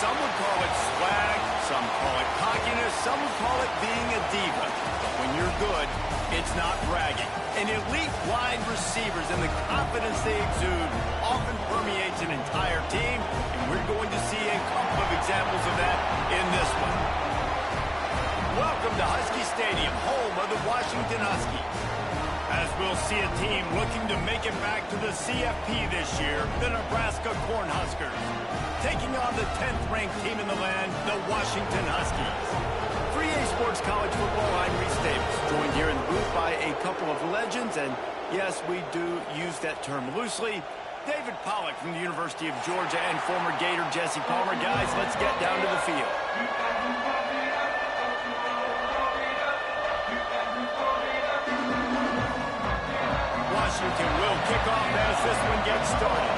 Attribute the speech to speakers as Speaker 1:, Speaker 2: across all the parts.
Speaker 1: Some would call it swag, some call it cockiness, some would call it being a diva. But when you're good, it's not bragging. And elite wide receivers and the confidence they exude often permeates an entire team, and we're going to see a couple of examples of that in this one. Welcome to Husky Stadium, home of the Washington Huskies. As we'll see a team looking to make it back to the CFP this year, the Nebraska Cornhuskers, taking on the 10th-ranked team in the land, the Washington Huskies. 3A Sports College Football, I'm Reese Davis, joined here in the booth by a couple of legends, and yes, we do use that term loosely. David Pollack from the University of Georgia and former Gator Jesse Palmer. Guys, let's get down to the field. Washington will kick off as this one gets started.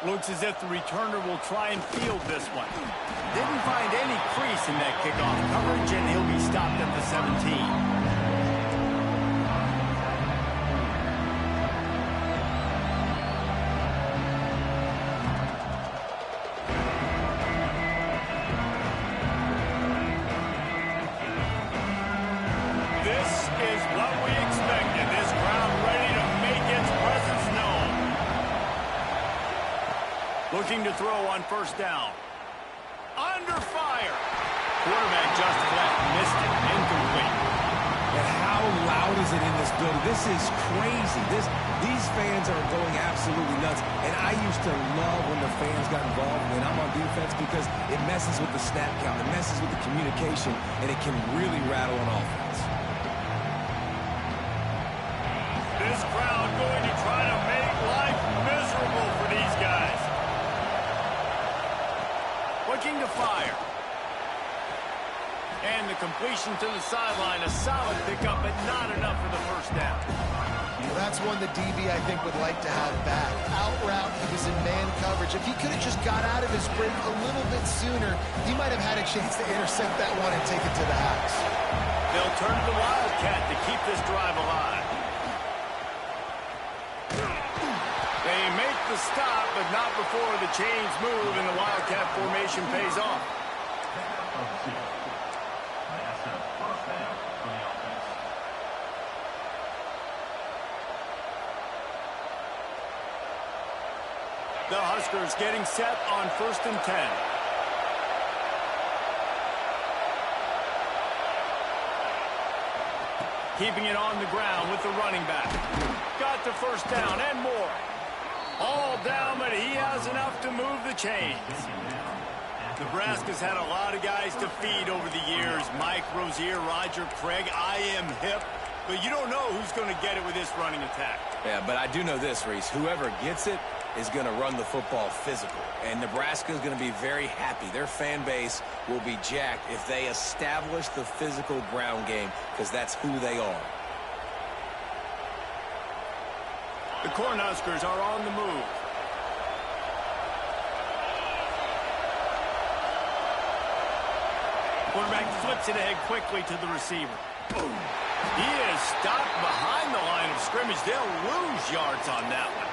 Speaker 1: Looks as if the returner will try and field this one. Didn't find any crease in that kickoff coverage, and he'll be stopped at the 17. Looking to throw on first down. Under fire. Quarterback just flat missed it. Incomplete.
Speaker 2: And how loud is it in this building? This is crazy. These fans are going absolutely nuts. And I used to love when the fans got involved when I'm on defense because it messes with the snap count. It messes with the communication. And it can really rattle an offense.
Speaker 1: This crowd going to try to make life miserable for these guys. Looking to fire. And the completion to the sideline, a solid pickup, but not enough for the first down.
Speaker 3: Well, that's one the DB, I think, would like to have back. Out route, he was in man coverage. If he could have just got out of his break a little bit sooner, he might have had a chance to intercept that one and take it to the house.
Speaker 1: They'll turn to the Wildcat to keep this drive alive. They make the stop, but not before the chains move and the Wildcat formation pays off. The Huskers getting set on 1st and 10. Keeping it on the ground with the running back. Got the first down and more. All down, but he has enough to move the chains. Nebraska's had a lot of guys to feed over the years. Mike Rozier, Roger Craig. I am hip. But you don't know who's going to get it with this running attack.
Speaker 2: Yeah, but I do know this, Reese. Whoever gets it is going to run the football physical. And Nebraska is going to be very happy. Their fan base will be jacked if they establish the physical ground game, because that's who they are.
Speaker 1: The Cornhuskers are on the move. Quarterback flips it ahead quickly to the receiver. Boom. He is stopped behind the line of scrimmage. They'll lose yards on that one.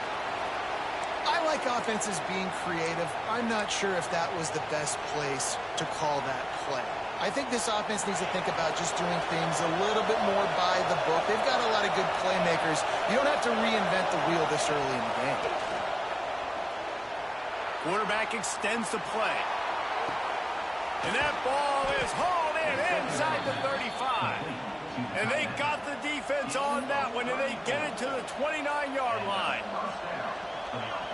Speaker 3: I like offenses being creative. I'm not sure if that was the best place to call that play. I think this offense needs to think about just doing things a little bit more by the book. They've got a lot of good playmakers. You don't have to reinvent the wheel this early in the game.
Speaker 1: Quarterback extends the play. And that ball is hauled in inside the 35. And they got the defense on that one, and they get it to the 29-yard line.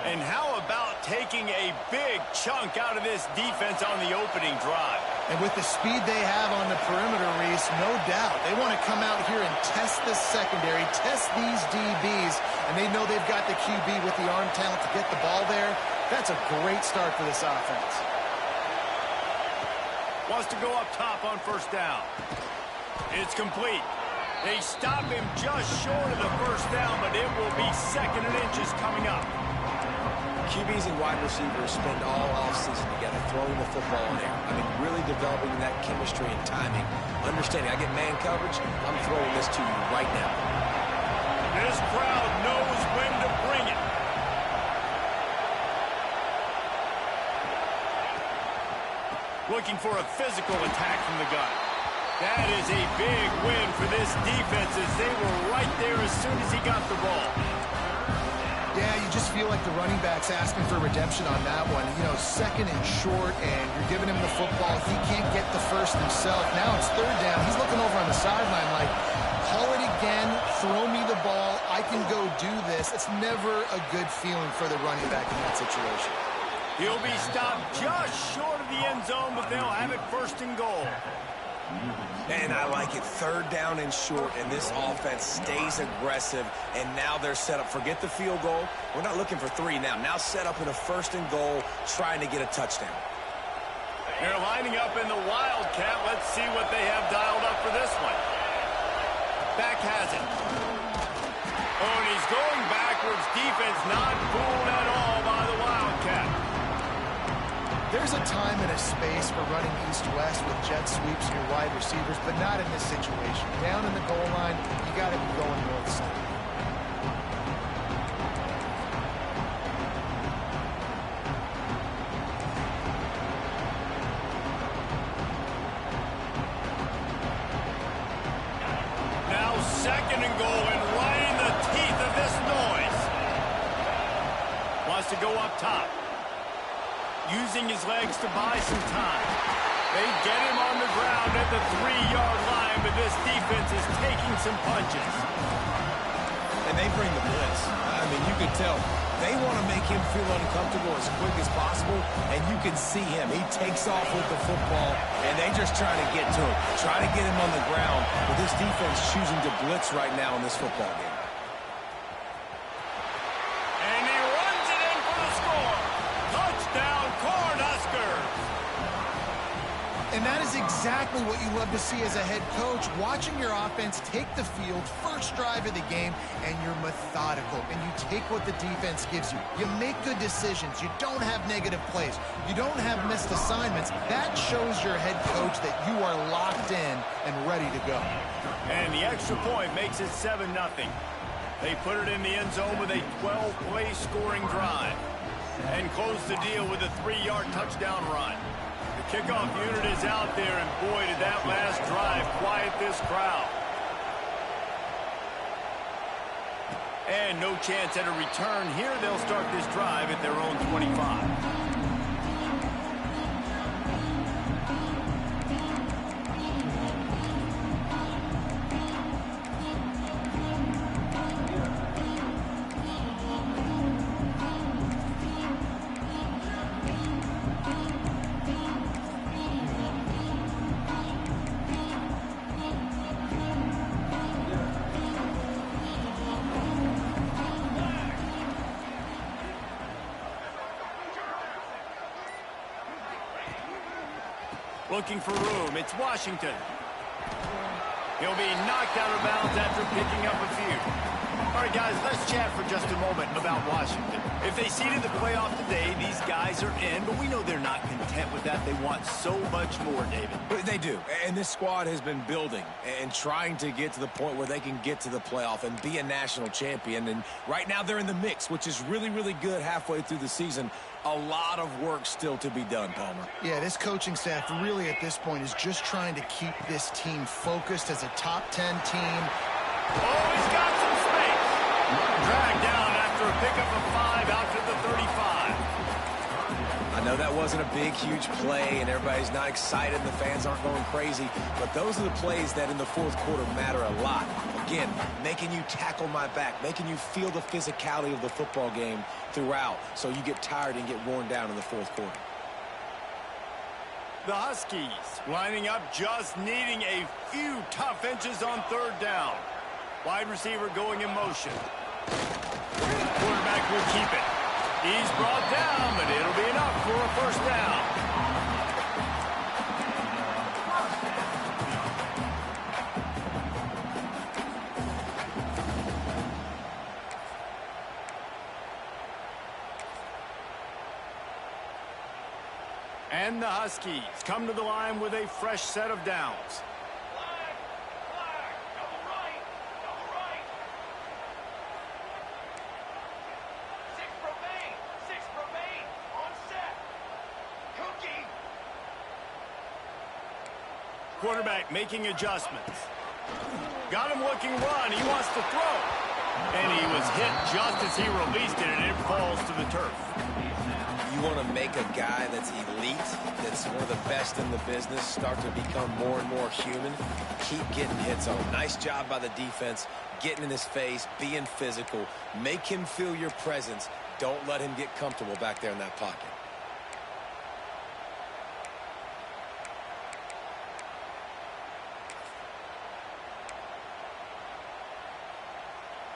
Speaker 1: And how about taking a big chunk out of this defense on the opening drive?
Speaker 3: And with the speed they have on the perimeter, Reese, no doubt. They want to come out here and test this secondary, test these DBs, and they know they've got the QB with the arm talent to get the ball there. That's a great start for this offense.
Speaker 1: Wants to go up top on 1st down. It's complete. They stop him just short of the 1st down, but it will be 2nd and inches coming up.
Speaker 2: QBs and wide receivers spend all offseason together throwing the football in there. I mean, really developing that chemistry and timing. Understanding, I get man coverage, I'm throwing this to you right now.
Speaker 1: This crowd knows when to bring it. Looking for a physical attack from the gun. That is a big win for this defense, as they were right there as soon as he got the ball.
Speaker 3: Yeah, you just feel like the running back's asking for redemption on that one. You know, 2nd and short, and you're giving him the football. He can't get the first himself. Now it's 3rd down. He's looking over on the sideline like, call it again, throw me the ball, I can go do this. It's never a good feeling for the running back in that situation.
Speaker 1: He'll be stopped just short of the end zone, but they'll have it 1st and goal.
Speaker 2: And I like it, 3rd down and short, and this offense stays aggressive, and now they're set up. Forget the field goal. We're not looking for 3 now. Now set up in a 1st and goal, trying to get a touchdown.
Speaker 1: They're lining up in the Wildcat. Let's see what they have dialed up for this one. Back has it. Oh, and he's going backwards. Defense not fooled at all by the Wildcat.
Speaker 3: There's a time and a space for running east-west with jet sweeps and your wide receivers, but not in this situation. Down in the goal line, you got to be going north-south.
Speaker 1: Now 2nd and goal, and right in the teeth of this noise. Wants to go up top. Using his legs to buy some time. They get him on the ground at the 3-yard line, but this defense is taking some punches.
Speaker 2: And they bring the blitz. I mean, you can tell. They want to make him feel uncomfortable as quick as possible, and you can see him. He takes off with the football, and they just trying to get to him. Try to get him on the ground, but this defense choosing to blitz right now in this football game.
Speaker 3: And that is exactly what you love to see as a head coach, watching your offense take the field, first drive of the game, and you're methodical, and you take what the defense gives you. You make good decisions. You don't have negative plays. You don't have missed assignments. That shows your head coach that you are locked in and ready to go.
Speaker 1: And the extra point makes it 7-0. They put it in the end zone with a 12-play scoring drive and close the deal with a 3-yard touchdown run. The kickoff unit is out there, and boy, did that last drive quiet this crowd. And no chance at a return here. They'll start this drive at their own 25. Looking for room. It's Washington. He'll be knocked out of bounds after picking up a few. All right, guys, let's chat for just a moment about Washington. If they seeded the playoff today, these guys are in, but we know they're not content with that. They want so much more, David.
Speaker 2: They do, and this squad has been building and trying to get to the point where they can get to the playoff and be a national champion. And right now they're in the mix, which is really, really good halfway through the season. A lot of work still to be done, Palmer.
Speaker 3: Yeah, this coaching staff really at this point is just trying to keep this team focused as a top 10 team.
Speaker 1: Oh, he's got some space. Dragged down after a pickup of 5 out to the 35.
Speaker 2: I know that wasn't a big, huge play, and everybody's not excited, and the fans aren't going crazy, but those are the plays that in the fourth quarter matter a lot. Again, making you tackle my back, making you feel the physicality of the football game throughout, so you get tired and get worn down in the fourth quarter.
Speaker 1: The Huskies lining up, just needing a few tough inches on third down. Wide receiver going in motion. Quarterback will keep it. He's brought down, but it'll be enough for a first down. And the Huskies come to the line with a fresh set of downs. Quarterback making adjustments. Got him looking run. He wants to throw. And he was hit just as he released it, and it falls to the turf.
Speaker 2: You want to make a guy that's elite, that's one of the best in the business, start to become more and more human, keep getting hits on him. Nice job by the defense, getting in his face, being physical. Make him feel your presence. Don't let him get comfortable back there in that pocket.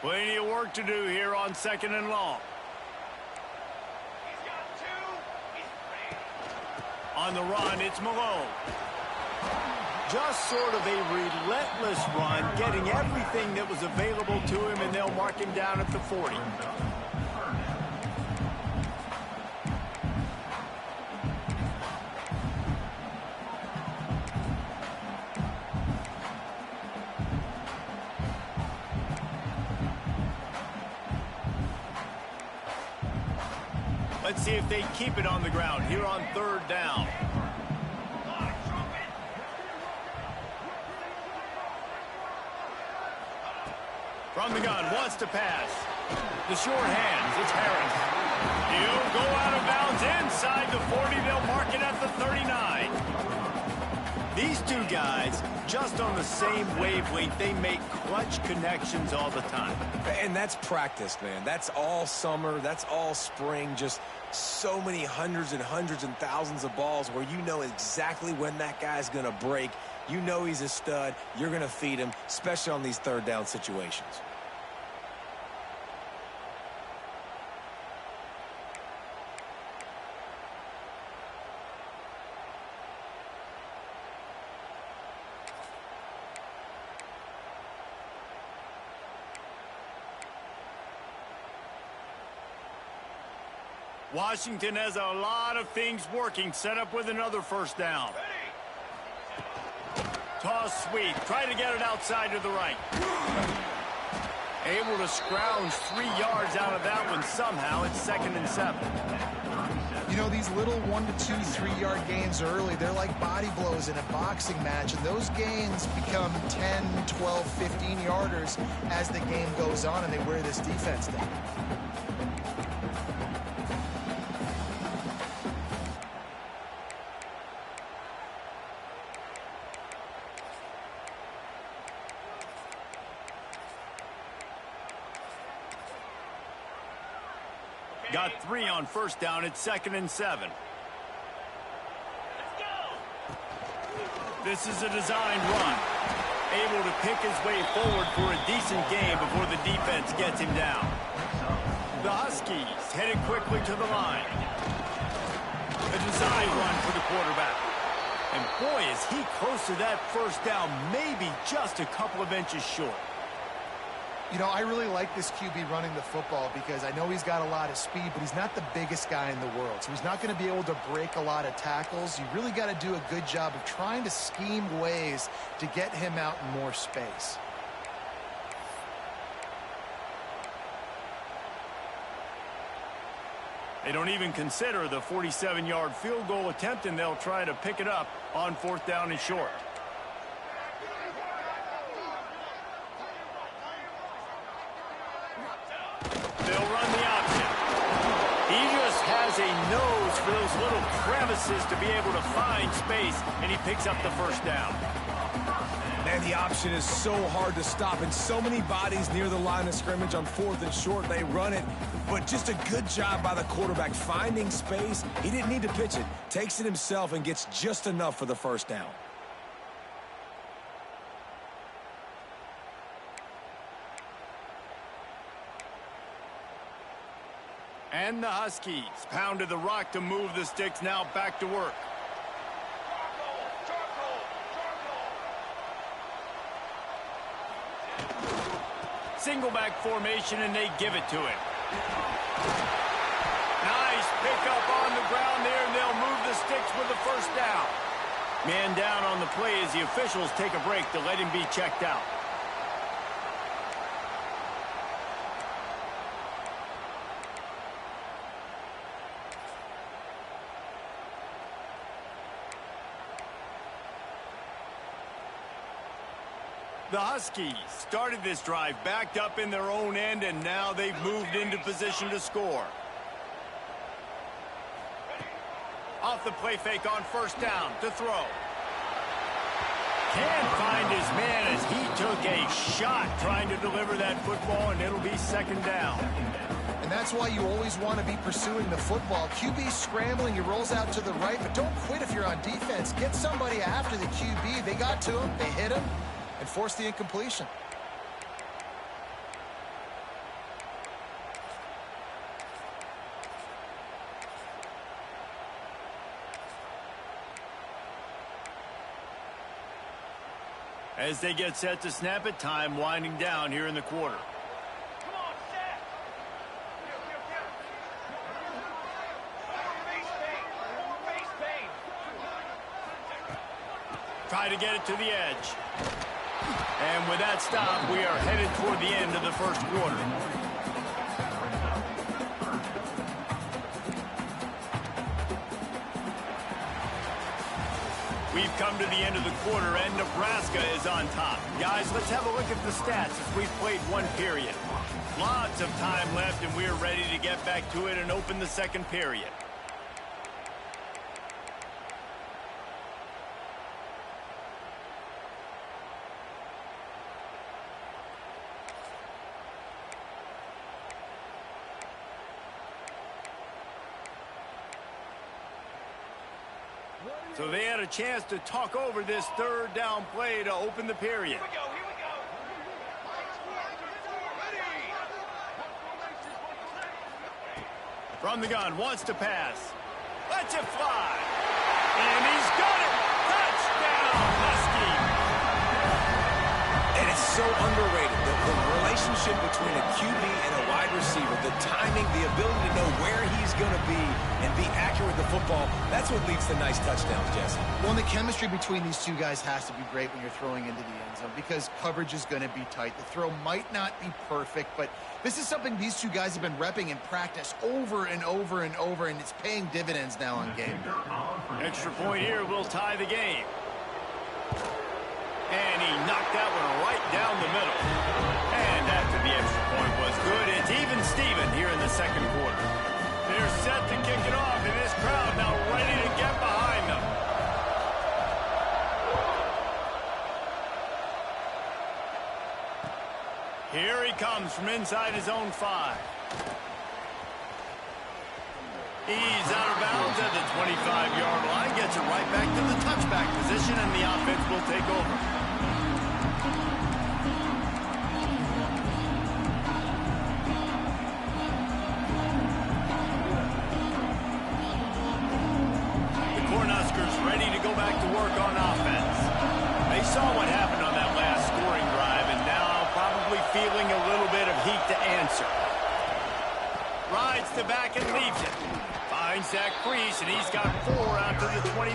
Speaker 1: Plenty of work to do here on 2nd and long.
Speaker 4: He's got 2. He's free.
Speaker 1: On the run, it's Malone. Just sort of a relentless run, getting everything that was available to him, and they'll mark him down at the 40. Let's see if they keep it on the ground here on third down. From the gun, wants to pass. The short hands, it's Harris. He'll go out of bounds inside the 40. They'll mark it at the 39. These two guys, just on the same wavelength, they make clutch connections all the time.
Speaker 2: And that's practice, man. That's all summer. That's all spring. Just so many hundreds and hundreds and thousands of balls where you know exactly when that guy's going to break. You know he's a stud. You're going to feed him, especially on these third down situations.
Speaker 1: Washington has a lot of things working, set up with another first down. Toss sweep, try to get it outside to the right. Able to scrounge 3 yards out of that one somehow. It's 2nd and 7.
Speaker 3: You know, these little 1 to 2, 3-yard gains early, they're like body blows in a boxing match, and those gains become 10, 12, 15-yarders as the game goes on, and they wear this defense down.
Speaker 1: Got 3 on 1st down. It's 2nd and 7. This is a designed run. Able to pick his way forward for a decent gain before the defense gets him down. The Huskies headed quickly to the line. A designed run for the quarterback. And boy, is he close to that 1st down, maybe just a couple of inches short.
Speaker 3: You know, I really like this QB running the football because I know he's got a lot of speed, but he's not the biggest guy in the world. So he's not going to be able to break a lot of tackles. You really got to do a good job of trying to scheme ways to get him out in more space.
Speaker 1: They don't even consider the 47-yard field goal attempt, and they'll try to pick it up on 4th down and short. They'll run the option. He just has a nose for those little crevices to be able to find space, and he picks up the 1st down.
Speaker 2: Man, the option is so hard to stop, and so many bodies near the line of scrimmage on 4th and short. They run it, but just a good job by the quarterback finding space. He didn't need to pitch it. Takes it himself and gets just enough for the 1st down.
Speaker 1: And the Huskies pounded the rock to move the sticks, now back to work. Single back formation, and they give it to him. Nice pickup on the ground there, and they'll move the sticks with the 1st down. Man down on the play as the officials take a break to let him be checked out. The Huskies started this drive backed up in their own end, and now they've moved into position to score. Off the play fake on 1st down to throw. Can't find his man as he took a shot trying to deliver that football, and it'll be 2nd down.
Speaker 3: And that's why you always want to be pursuing the football. QB scrambling, he rolls out to the right, but don't quit if you're on defense. Get somebody after the QB. They got to him, they hit him, and forced the incompletion.
Speaker 1: As they get set to snap it, time winding down here in the quarter.
Speaker 4: Come on, set. Face paint.
Speaker 1: Try to get it to the edge. And with that stop, we are headed toward the end of the 1st quarter. We've come to the end of the quarter, and Nebraska is on top. Guys, let's have a look at the stats as we've played 1 period. Lots of time left, and we're ready to get back to it and open the 2nd period. So they had a chance to talk over this 3rd down play to open the period.
Speaker 4: Here we go.
Speaker 1: From the gun, wants to pass. Lets it fly. And he's got it. Touchdown, Husky.
Speaker 2: And it's so underrated. The relationship between a QB and a wide receiver, the timing, the ability to know where he's going to be and be accurate with the football, that's what leads to nice touchdowns, Jesse.
Speaker 3: Well, and the chemistry between these two guys has to be great when you're throwing into the end zone because coverage is going to be tight. The throw might not be perfect, but this is something these two guys have been repping in practice over and over and over, and it's paying dividends now on game.
Speaker 1: Extra point here will tie the game. And he knocked that one right down the middle. And after the extra point was good, it's even Steven here in the second quarter. They're set to kick it off, and this crowd now ready to get behind them. Here he comes from inside his own 5. He's out of bounds at the 25-yard line, gets it right back to the touchback position, and the offense will take over. The Cornhuskers ready to go back to work on offense. They saw what happened on that last scoring drive, and now probably feeling a little bit of heat to answer. Rides to back and leaves it. Finds that crease, and he's got 4 out to the 29.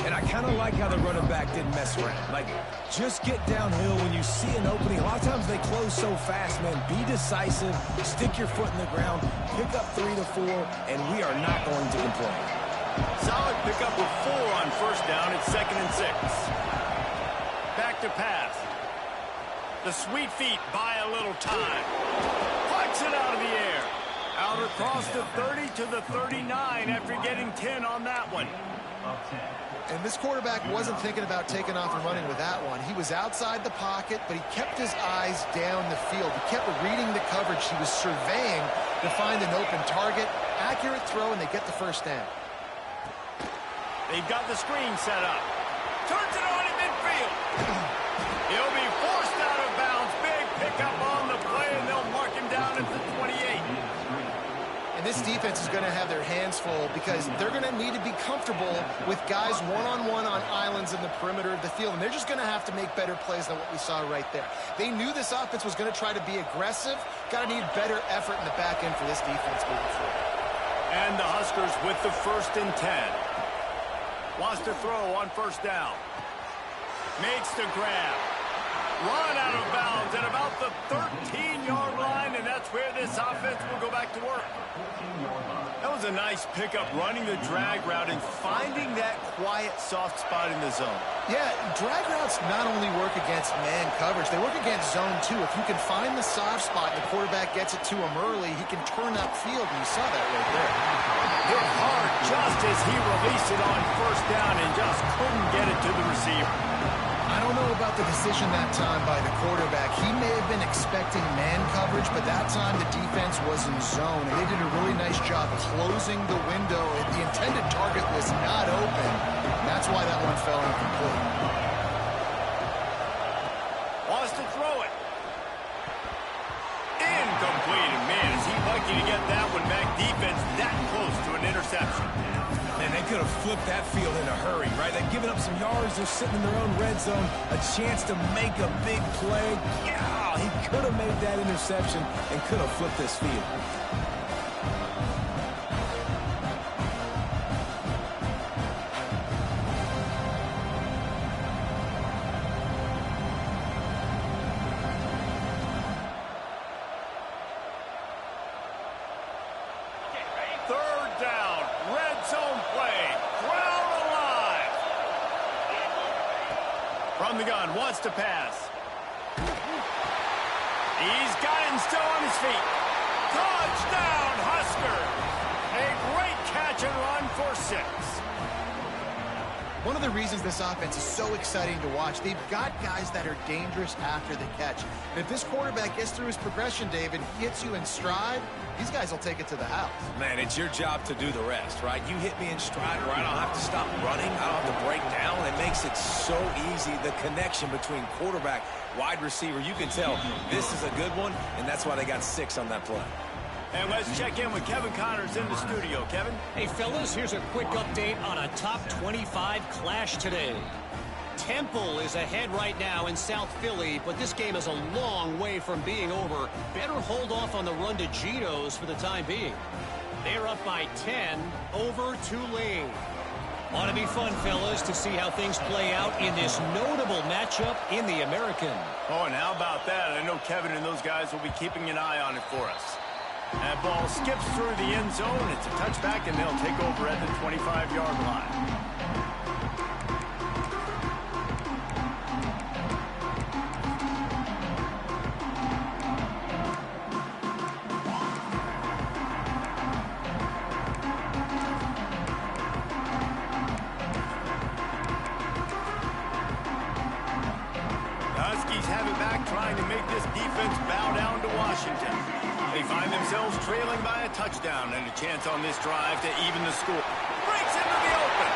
Speaker 2: And I kind of like how the running back didn't mess around. Like, just get downhill when you see an opening. A lot of times they close so fast, man. Be decisive, stick your foot in the ground, pick up 3 to 4, and we are not going to complain.
Speaker 1: Solid pickup with 4 on first down. It's 2nd and 6. Back to pass. The sweet feet buy a little time. Plucks it out of the air. Out across the 30 to the 39 after getting 10 on that one.
Speaker 3: And this quarterback wasn't thinking about taking off and running with that one. He was outside the pocket, but he kept his eyes down the field. He kept reading the coverage. He was surveying to find an open target. Accurate throw, and they get the first down.
Speaker 1: They've got the screen set up. Turns it on in midfield. He'll be forced out of bounds. Big pickup on the play, and they'll mark him down at the 28.
Speaker 3: And this defense is going to have their hands full because they're going to need to be comfortable with guys one-on-one on islands in the perimeter of the field. And they're just going to have to make better plays than what we saw right there. They knew this offense was going to try to be aggressive. Got to need better effort in the back end for this defense moving forward.
Speaker 1: And the Huskers with the 1st and 10. Wants to throw on first down. Makes the grab. Run out of bounds at about the 13-yard line, and that's where this offense will go back to work. That was a nice pickup, running the drag route and finding that quiet, soft spot in the zone.
Speaker 3: Yeah, drag routes not only work against man coverage, they work against zone too. If you can find the soft spot and the quarterback gets it to him early, he can turn upfield, and you saw that right there.
Speaker 1: Hit hard just as he released it on first down and just couldn't get it to the receiver.
Speaker 3: I don't know about the decision that time by the quarterback. He may have been expecting man coverage, but that time the defense was in zone, and they did a really nice job closing the window. The intended target was not open. That's why that one fell incomplete.
Speaker 1: Wants to throw it. Incomplete. And man, is he lucky to get that one back. Defense that close to an interception.
Speaker 2: And they could have flipped that field in a hurry, right? They've given up some yards. They're sitting in their own red zone. A chance to make a big play. Yeah, he could have made that interception and could have flipped this field.
Speaker 1: From the gun, wants to pass. He's got him still on his feet. Touchdown, Husker! A great catch and run for 6.
Speaker 3: One of the reasons this offense is so exciting to watch, they've got guys that are dangerous after the catch. And if this quarterback gets through his progression, David, he hits you in stride, these guys will take it to the house.
Speaker 2: Man, it's your job to do the rest, right? You hit me in stride where I don't have to stop running. I don't have to break down. It makes it so easy, the connection between quarterback, wide receiver. You can tell this is a good one, and that's why they got 6 on that play.
Speaker 1: And let's check in with Kevin Connors in the studio. Kevin?
Speaker 5: Hey, fellas, here's a quick update on a top 25 clash today. Temple is ahead right now in South Philly, but this game is a long way from being over. Better hold off on the run to Geno's for the time being. They're up by 10 over Tulane. Ought to be fun, fellas, to see how things play out in this notable matchup in the American.
Speaker 1: Oh, and how about that? I know Kevin and those guys will be keeping an eye on it for us. That ball skips through the end zone. It's a touchback, and they'll take over at the 25-yard line. Trying to make this defense bow down to Washington. They find themselves trailing by a touchdown and a chance on this drive to even the score. Breaks into the open.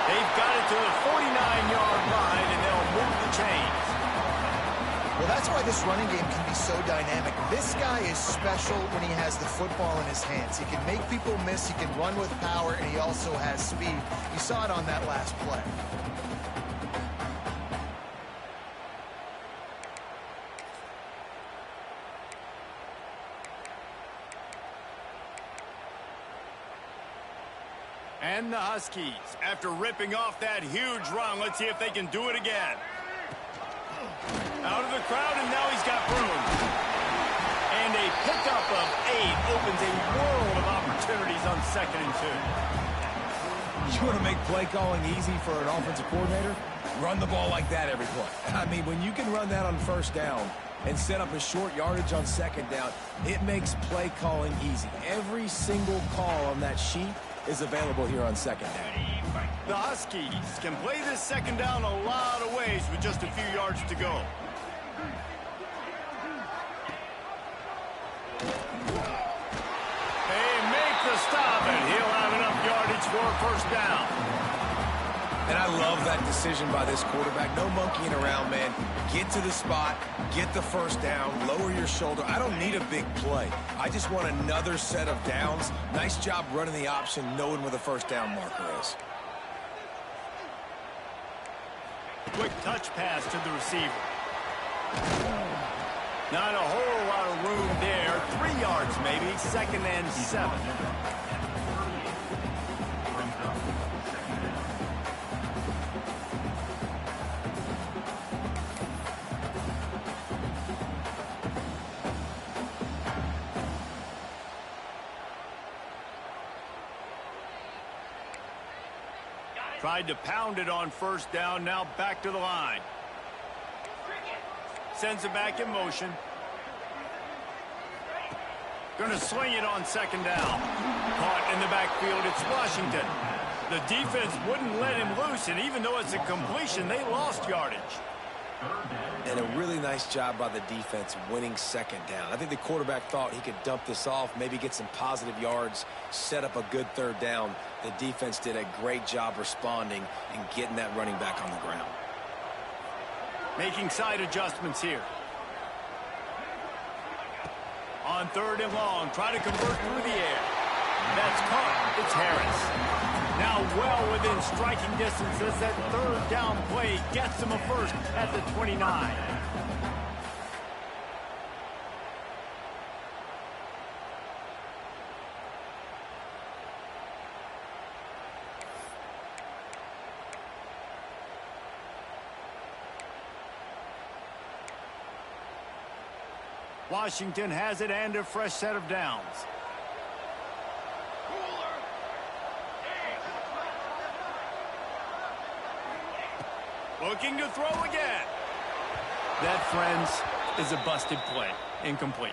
Speaker 1: They've got it to the 49-yard line, and they'll move the chains.
Speaker 3: Well, that's why this running game can be so dynamic. This guy is special when he has the football in his hands. He can make people miss, he can run with power, and he also has speed. You saw it on that last play.
Speaker 1: And the Huskies, after ripping off that huge run, let's see if they can do it again. Out of the crowd, and now he's got room. And a pickup of 8 opens a world of opportunities on 2nd and 2.
Speaker 2: You want to make play calling easy for an offensive coordinator? Run the ball like that every play. I mean, when you can run that on 1st down and set up a short yardage on 2nd down, it makes play calling easy. Every single call on that sheet is available here on 2nd down.
Speaker 1: The Huskies can play this 2nd down a lot of ways with just a few yards to go. They make the stop, and he'll have enough yardage for a 1st down.
Speaker 2: And I love that decision by this quarterback. No monkeying around, man. Get to the spot, get the 1st down, lower your shoulder. I don't need a big play. I just want another set of downs. Nice job running the option, knowing where the 1st down marker is.
Speaker 1: Quick touch pass to the receiver. Not a whole lot of room there. 3 yards maybe, 2nd and 7. Tried to pound it on 1st down, now back to the line. Sends it back in motion. Gonna swing it on 2nd down. Caught in the backfield, it's Washington. The defense wouldn't let him loose, and even though it's a completion, they lost yardage.
Speaker 2: And a really nice job by the defense winning 2nd down. I think the quarterback thought he could dump this off, maybe get some positive yards, set up a good 3rd down. The defense did a great job responding and getting that running back on the ground.
Speaker 1: Making side adjustments here. On 3rd and long, try to convert through the air. That's caught. It's Harris. Now well within striking distance as that 3rd down play gets him a 1st at the 29. Washington has it and a fresh set of downs. Looking to throw again. That, friends, is a busted play. Incomplete.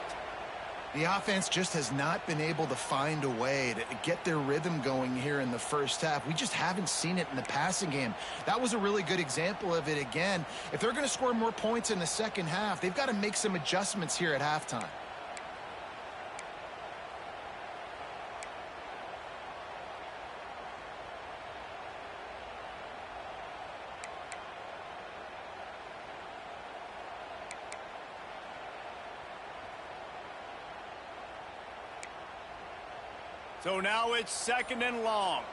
Speaker 3: The offense just has not been able to find a way to get their rhythm going here in the 1st half. We just haven't seen it in the passing game. That was a really good example of it again. If they're going to score more points in the 2nd half, they've got to make some adjustments here at halftime.
Speaker 1: So now it's 2nd and long.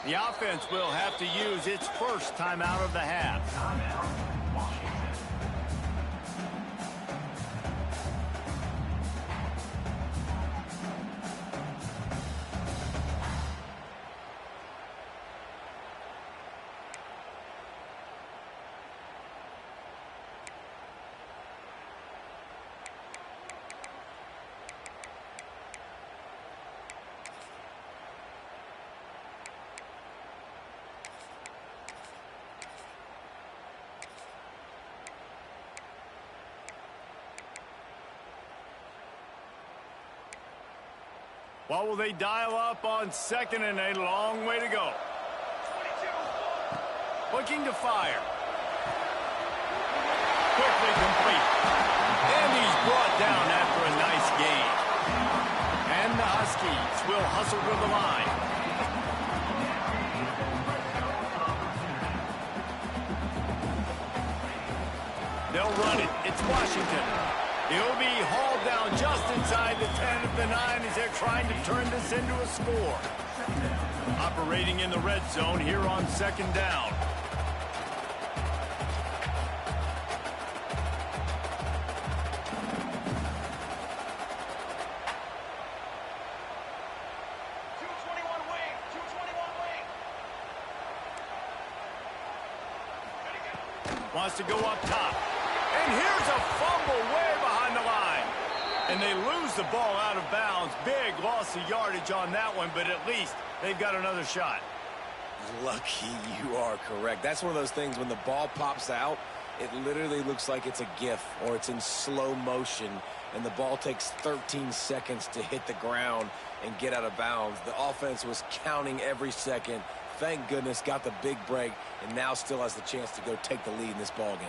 Speaker 1: The offense will have to use its first timeout of the half. What will they dial up on second and a long way to go? 22. Looking to fire. Quickly complete. And he's brought down after a nice gain. And the Huskies will hustle to the line. They'll run it. It's Washington. He'll be hauled down just inside the 10 of the 9 as they're trying to turn this into a score. Operating in the red zone here on second down. Wants to go up top. And here's a fumble way behind the line. And they lose the ball out of bounds. Big loss of yardage on that one, but at least they've got another shot.
Speaker 2: Lucky you are correct. That's one of those things when the ball pops out, it literally looks like it's a GIF or it's in slow motion, and the ball takes 13 seconds to hit the ground and get out of bounds. The offense was counting every second. Thank goodness got the big break, and now still has the chance to go take the lead in this ball game.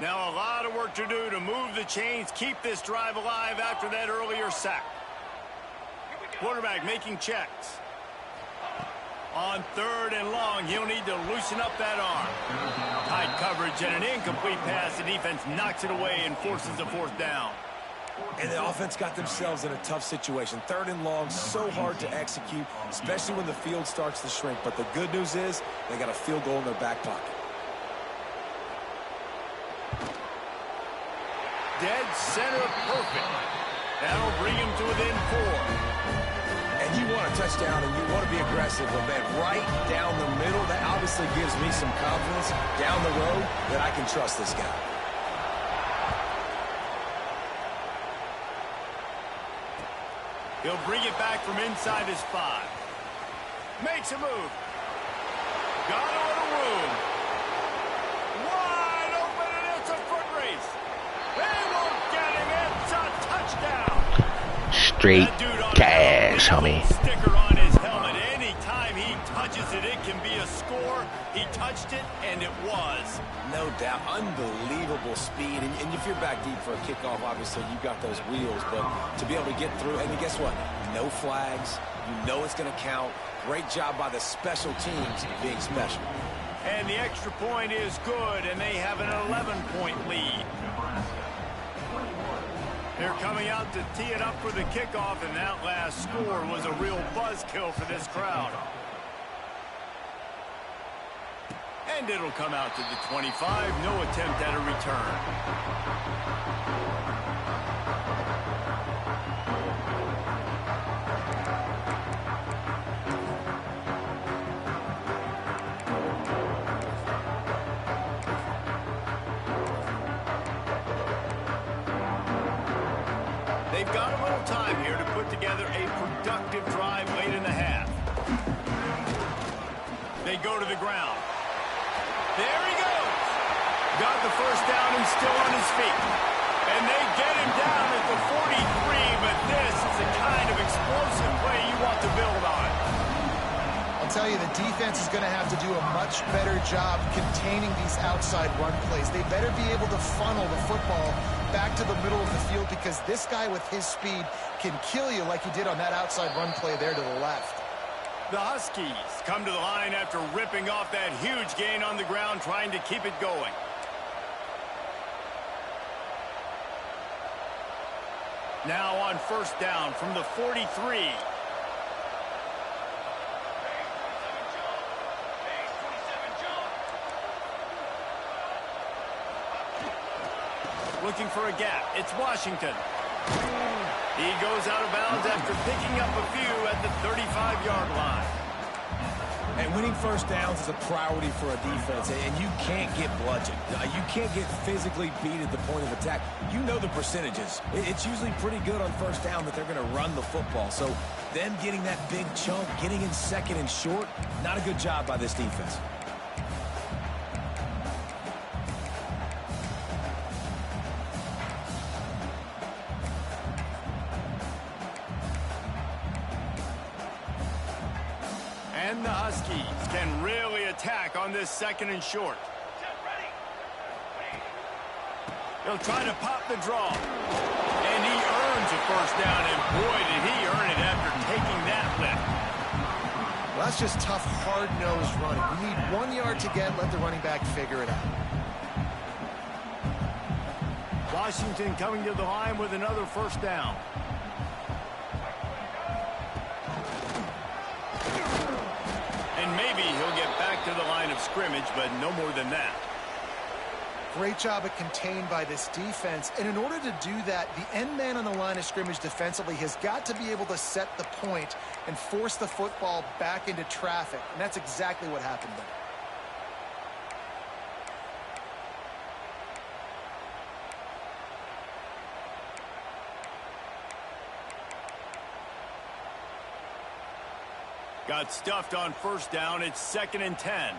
Speaker 1: Now a lot of work to do to move the chains, keep this drive alive after that earlier sack. Quarterback making checks. On third and long, he'll need to loosen up that arm. Tight coverage and an incomplete pass. The defense knocks it away and forces a fourth down.
Speaker 2: And the offense got themselves in a tough situation. Third and long, so hard to execute, especially when the field starts to shrink. But the good news is they got a field goal in their back pocket.
Speaker 1: Dead center perfect. That'll bring him to within 4.
Speaker 2: And you want a touchdown and you want to be aggressive, but man, right down the middle, that obviously gives me some confidence down the road that I can trust this guy.
Speaker 1: He'll bring it back from inside his 5. Makes a move. Got a little room. Wide open, and it's a foot race. They won't get him. It's a touchdown.
Speaker 6: Straight cash, homie.
Speaker 1: Sticker on his helmet. Anytime he touches it, it can be a score. He touched it, and it was.
Speaker 2: No doubt. Unbelievable speed. And if you're back deep for a kickoff, obviously you got those wheels. But to be able to get through, and guess what? No flags. You know it's going to count. Great job by the special teams being special.
Speaker 1: And the extra point is good, and they have an 11-point lead. They're coming out to tee it up for the kickoff, and that last score was a real buzzkill for this crowd. And it'll come out to the 25. No attempt at a return. They've got a little time here to put together a productive drive late in the half. They go to the ground. There he goes. Got the first down and still on his feet. And they get him down at the 43, but this is the kind of explosive play you want to build on.
Speaker 3: I'll tell you, the defense is going to have to do a much better job containing these outside run plays. They better be able to funnel the football back to the middle of the field, because this guy with his speed can kill you like he did on that outside run play there to the left.
Speaker 1: The Huskies come to the line after ripping off that huge gain on the ground, trying to keep it going. Now on first down from the 43. looking for a gap. It's Washington. He goes out of bounds after picking up a few at the 35-yard line.
Speaker 2: And winning first downs is a priority for a defense, and you can't get bludgeoned. You can't get physically beat at the point of attack. You know the percentages. It's usually pretty good on first down that they're going to run the football. So them getting that big chunk, getting in second and short, not a good job by this defense.
Speaker 1: And the Huskies can really attack on this second and short. He'll try to pop the draw. And he earns a first down, and boy, did he earn it after taking that lift.
Speaker 3: Well, that's just tough, hard-nosed running. You need 1 yard to get, let the running back figure it out.
Speaker 1: Washington coming to the line with another first down. And maybe he'll get back to the line of scrimmage, but no more than that.
Speaker 3: Great job at contained by this defense. And in order to do that, the end man on the line of scrimmage defensively has got to be able to set the point and force the football back into traffic. And that's exactly what happened there.
Speaker 1: Got stuffed on first down. It's 2nd and 10.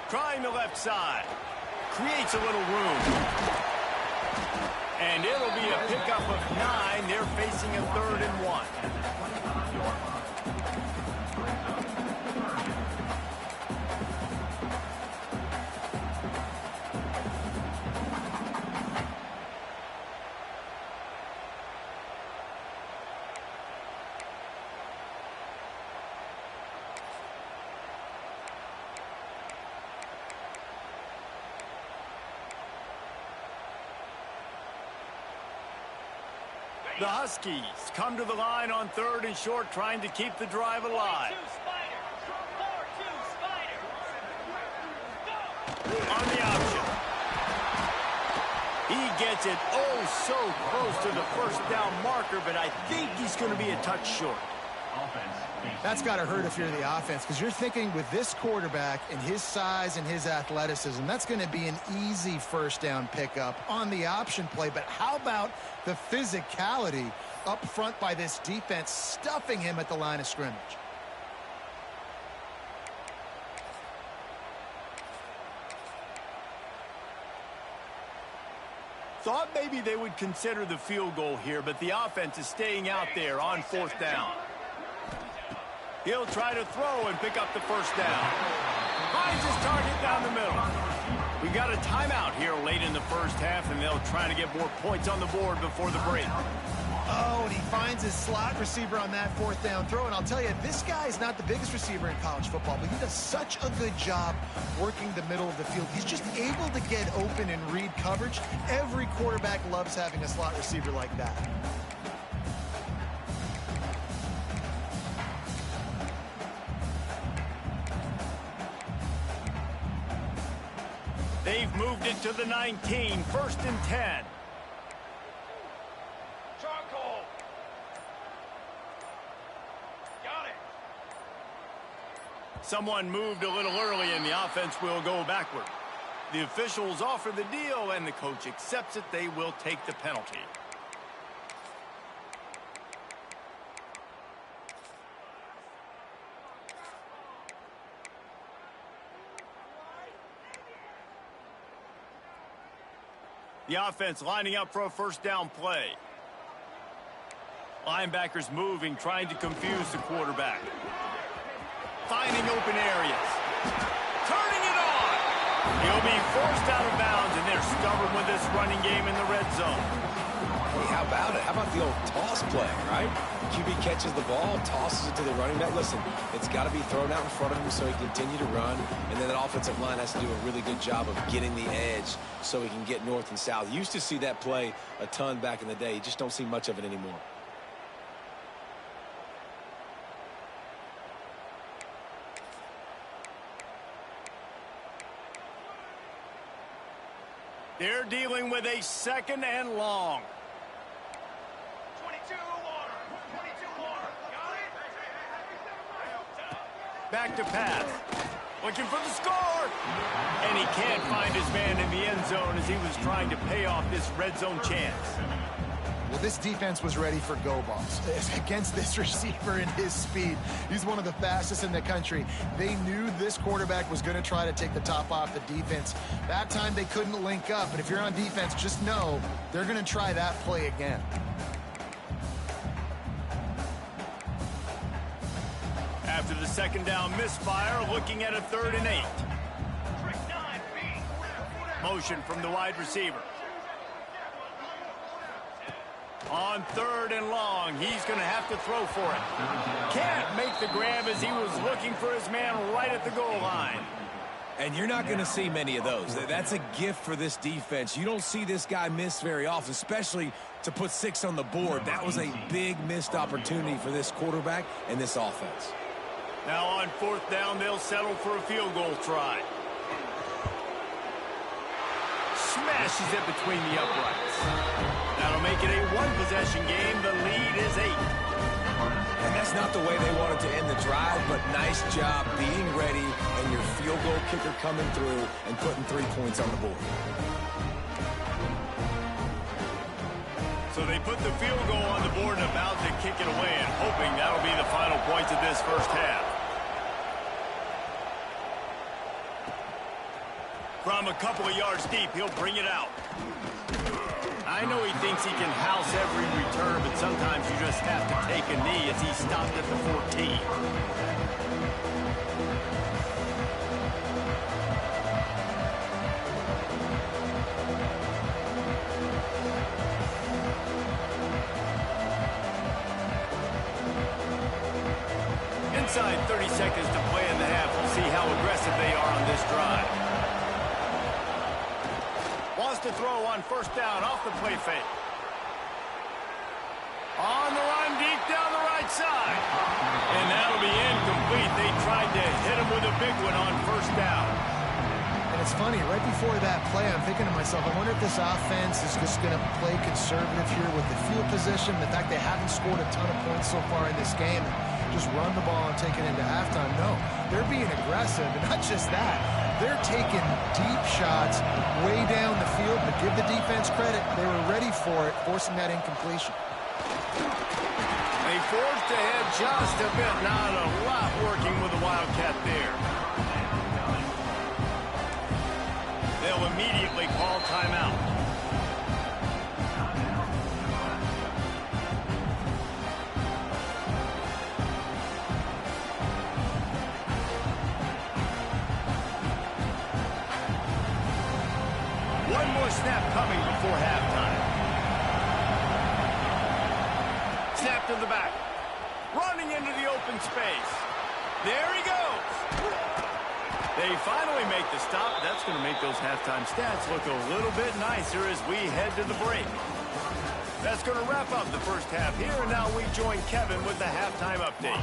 Speaker 1: Trying the left side. Creates a little room. And it'll be a pickup of 9. They're facing a 3rd and 1. The Huskies come to the line on 3rd and short, trying to keep the drive alive. On the option. He gets it so close to the first down marker, but I think he's going to be a touch short.
Speaker 3: That's got to hurt if you're the offense, because you're thinking with this quarterback and his size and his athleticism, that's going to be an easy first down pickup on the option play. But how about the physicality up front by this defense, stuffing him at the line of scrimmage?
Speaker 1: Thought maybe they would consider the field goal here, but the offense is staying out there on 4th down. He'll try to throw and pick up the first down. Finds his target down the middle. We got a timeout here late in the first half, and they'll try to get more points on the board before the break.
Speaker 3: Oh, and he finds his slot receiver on that 4th down throw. And I'll tell you, this guy's not the biggest receiver in college football, but he does such a good job working the middle of the field. He's just able to get open and read coverage. Every quarterback loves having a slot receiver like that.
Speaker 1: They've moved it to the 19, 1st and 10.
Speaker 4: Charcoal. Got it.
Speaker 1: Someone moved a little early, and the offense will go backward. The officials offer the deal, and the coach accepts it. They will take the penalty. The offense lining up for a first down play. Linebackers moving, trying to confuse the quarterback. Finding open areas. Turning it on. He'll be forced out of bounds, and they're stubborn with this running game in the red zone.
Speaker 2: Hey, how about it? How about the old toss play, right? QB catches the ball, tosses it to the running back. Listen, it's got to be thrown out in front of him so he can continue to run, and then that offensive line has to do a really good job of getting the edge so he can get north and south. You used to see that play a ton back in the day. You just don't see much of it anymore.
Speaker 1: They're dealing with a 2nd and long.
Speaker 4: 22 long. 22 long. Got it?
Speaker 1: Back to pass. Looking for the score. And he can't find his man in the end zone as he was trying to pay off this red zone chance.
Speaker 3: Well, this defense was ready for go balls against this receiver and his speed. He's one of the fastest in the country. They knew this quarterback was going to try to take the top off the defense. That time they couldn't link up, but if you're on defense, just know they're going to try that play again.
Speaker 1: After the 2nd down misfire, looking at a 3rd and 8. Motion from the wide receiver. On 3rd and long, he's going to have to throw for it. Can't make the grab as he was looking for his man right at the goal line.
Speaker 2: And you're not going to see many of those. That's a gift for this defense. You don't see this guy miss very often, especially to put 6 on the board. That was a big missed opportunity for this quarterback and this offense.
Speaker 1: Now on 4th down, they'll settle for a field goal try. Smashes it between the uprights. That'll make it a 1-possession game. The lead is 8.
Speaker 2: And that's not the way they wanted to end the drive, but nice job being ready and your field goal kicker coming through and putting 3 points on the board.
Speaker 1: So they put the field goal on the board and about to kick it away and hoping that'll be the final points of this first half. From a couple of yards deep, he'll bring it out. I know he thinks he can house every return, but sometimes you just have to take a knee as he stopped at the 14. Inside 30 seconds to play in the half. We'll see how aggressive they are on this drive. Wants to throw on 1st down off the play fake. On the run deep down the right side. And that'll be incomplete. They tried to hit him with a big one on 1st down.
Speaker 3: And it's funny, right before that play, I'm thinking to myself, I wonder if this offense is just going to play conservative here with the field position, the fact they haven't scored a ton of points so far in this game, and just run the ball and take it into halftime. No, they're being aggressive, and not just that. They're taking deep shots way down the field, but give the defense credit. They were ready for it, forcing that incompletion.
Speaker 1: They forced ahead just a bit. Not a lot working with the Wildcat there. They'll immediately call timeout. One more snap coming before halftime. Snap to the back. Running into the open space. There he goes. They finally make the stop. That's going to make those halftime stats look a little bit nicer as we head to the break. That's going to wrap up the first half here, and now we join Kevin with the halftime update.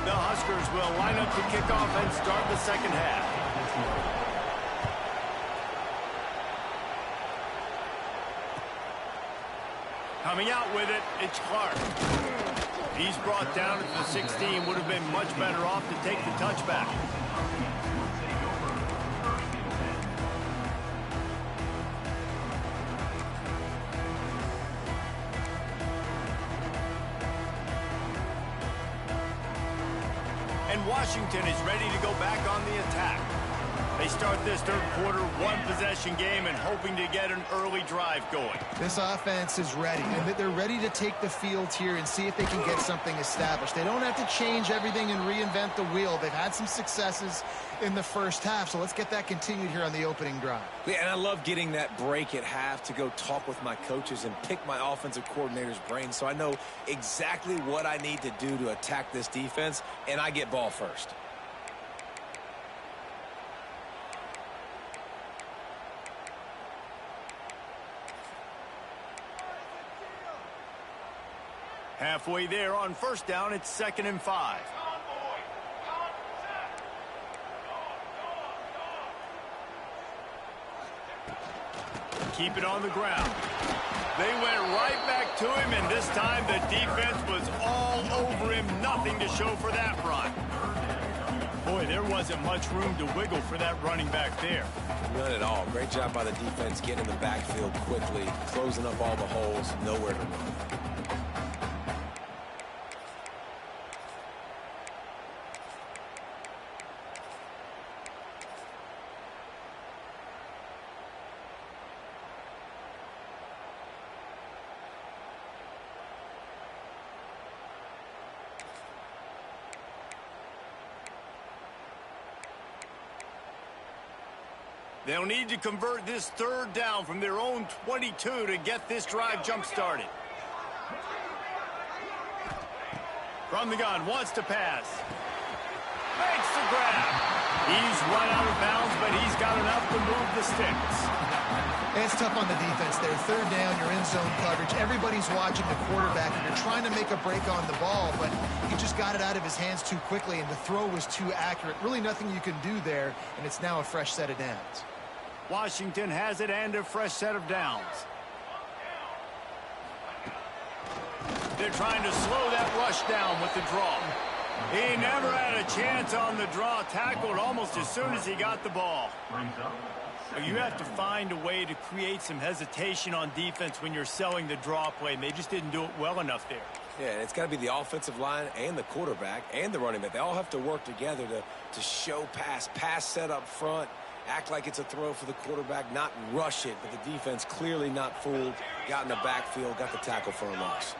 Speaker 1: The Huskers will line up to kick off and start the second half. Coming out with it, it's Clark. He's brought down at the 16. Would have been much better off to take the touchback. And Washington is ready to go back on the attack. They start this third quarter one-possession game and hoping to get an early drive going.
Speaker 3: This offense is ready, and they're ready to take the field here and see if they can get something established. They don't have to change everything and reinvent the wheel. They've had some successes in the first half, so let's get that continued here on the opening drive.
Speaker 2: Yeah, and I love getting that break at half to go talk with my coaches and pick my offensive coordinator's brain so I know exactly what I need to do to attack this defense, and I get ball first.
Speaker 1: Halfway there on first down, it's 2nd and 5. keep it on the ground. They went right back to him, and this time the defense was all over him. Nothing to show for that run. Boy, there wasn't much room to wiggle for that running back there.
Speaker 2: None at all. Great job by the defense getting in the backfield quickly, closing up all the holes, nowhere to run.
Speaker 1: They'll need to convert this third down from their own 22 to get this drive jump-started. From the gun, wants to pass. Makes the grab. He's run out of bounds, but he's got enough to move the sticks.
Speaker 3: It's tough on the defense there. Third down, you're in zone coverage. Everybody's watching the quarterback, and you're trying to make a break on the ball, but he just got it out of his hands too quickly, and the throw was too accurate. Really nothing you can do there, and it's now a fresh set of downs.
Speaker 1: Washington has it and a fresh set of downs. They're trying to slow that rush down with the draw. He never had a chance on the draw, tackled almost as soon as he got the ball. You have to find a way to create some hesitation on defense when you're selling the draw play, and they just didn't do it well enough there.
Speaker 2: Yeah, and it's got to be the offensive line and the quarterback and the running back. They all have to work together to show pass set up front, act like it's a throw for the quarterback, not rush it, but the defense clearly not fooled, got in the backfield, got the tackle for a loss.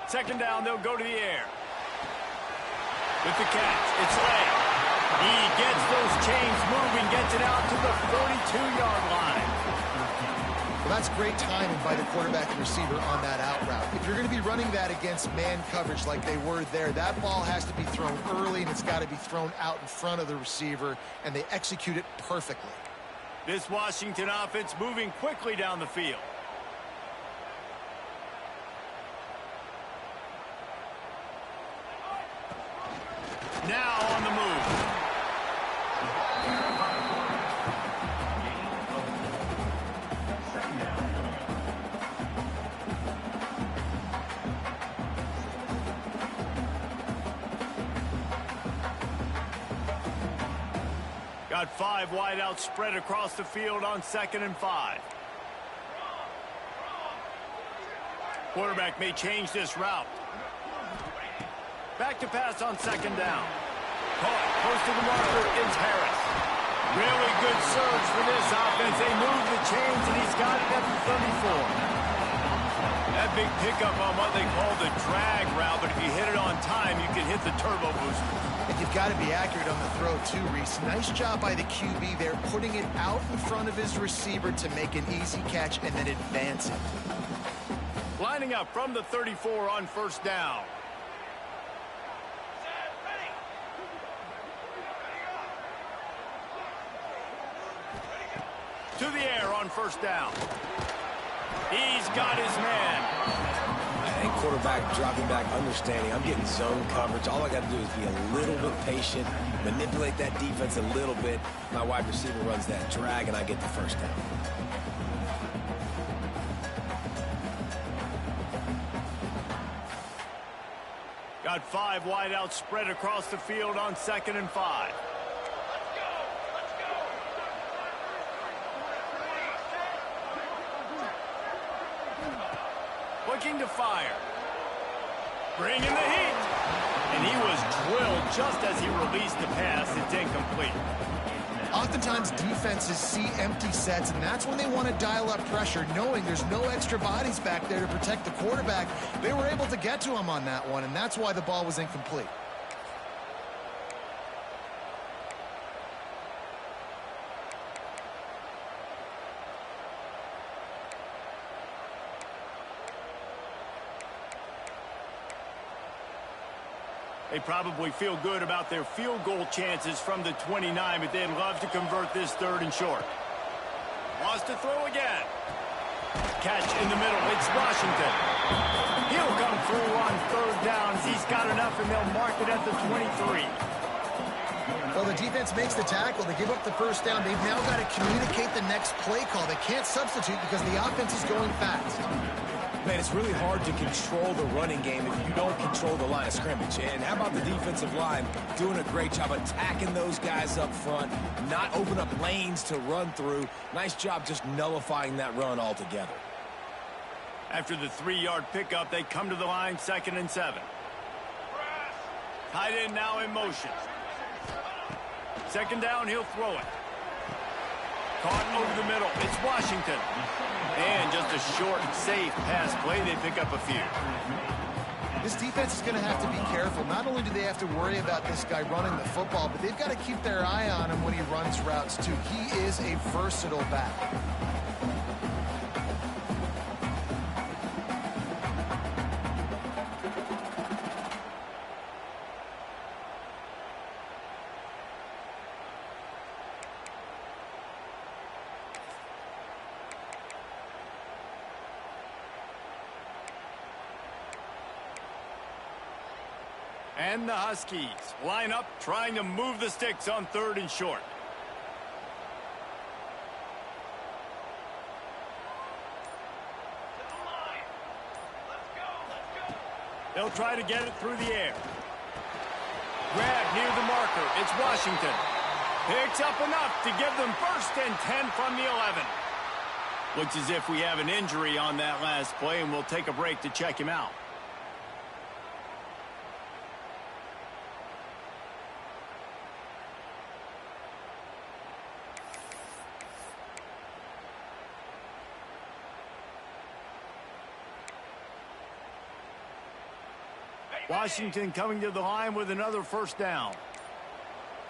Speaker 1: Second down, they'll go to the air. With the catch, it's Lay. He gets those chains moving, gets it out to the 42-yard line.
Speaker 3: Well, that's great timing by the quarterback and receiver on that out route. If you're going to be running that against man coverage like they were there, that ball has to be thrown early, and it's got to be thrown out in front of the receiver, and they execute it perfectly.
Speaker 1: This Washington offense moving quickly down the field. Now on the move. Got 5 wideouts spread across the field on 2nd and 5. Quarterback may change this route. Back to pass on 2nd down. Caught close to the marker is Harris. Really good surge for this offense. They move the chains, and he's got it at the 34. That big pickup on what they call the drag route, but if you hit it on time, you can hit the turbo booster.
Speaker 3: And you've got to be accurate on the throw, too, Reese. Nice job by the QB there, putting it out in front of his receiver to make an easy catch and then advance it.
Speaker 1: Lining up from the 34 on 1st down. To the air on 1st down. He's got his man.
Speaker 2: And quarterback dropping back, understanding I'm getting zone coverage. All I got to do is be a little bit patient, manipulate that defense a little bit. My wide receiver runs that drag, and I get the 1st down.
Speaker 1: Got 5 wideouts spread across the field on 2nd and 5. Looking to fire. Bringing the heat. And he was drilled just as he released the pass. It's incomplete.
Speaker 3: Oftentimes, defenses see empty sets, and that's when they want to dial up pressure, knowing there's no extra bodies back there to protect the quarterback. They were able to get to him on that one, and that's why the ball was incomplete.
Speaker 1: They probably feel good about their field goal chances from the 29, but they'd love to convert this 3rd and short. Wants to throw again. Catch in the middle. It's Washington. He'll come through on 3rd down as he's got enough, and they'll mark it at the 23.
Speaker 3: Well, the defense makes the tackle. They give up the first down. They've now got to communicate the next play call. They can't substitute because the offense is going fast.
Speaker 2: Man, it's really hard to control the running game if you don't control the line of scrimmage. And how about the defensive line doing a great job attacking those guys up front, not open up lanes to run through. Nice job just nullifying that run altogether.
Speaker 1: After the 3-yard pickup, they come to the line, 2nd and 7. Tight end now in motion. 2nd down, he'll throw it. Caught over the middle. It's Washington. And just a short, safe pass play. They pick up a few.
Speaker 3: This defense is going to have to be careful. Not only do they have to worry about this guy running the football, but they've got to keep their eye on him when he runs routes, too. He is a versatile back.
Speaker 1: And the Huskies line up, trying to move the sticks on 3rd and short. They'll try to get it through the air. Grab near the marker. It's Washington. Picks up enough to give them 1st and 10 from the 11. Looks as if we have an injury on that last play, and we'll take a break to check him out. Washington coming to the line with another 1st down.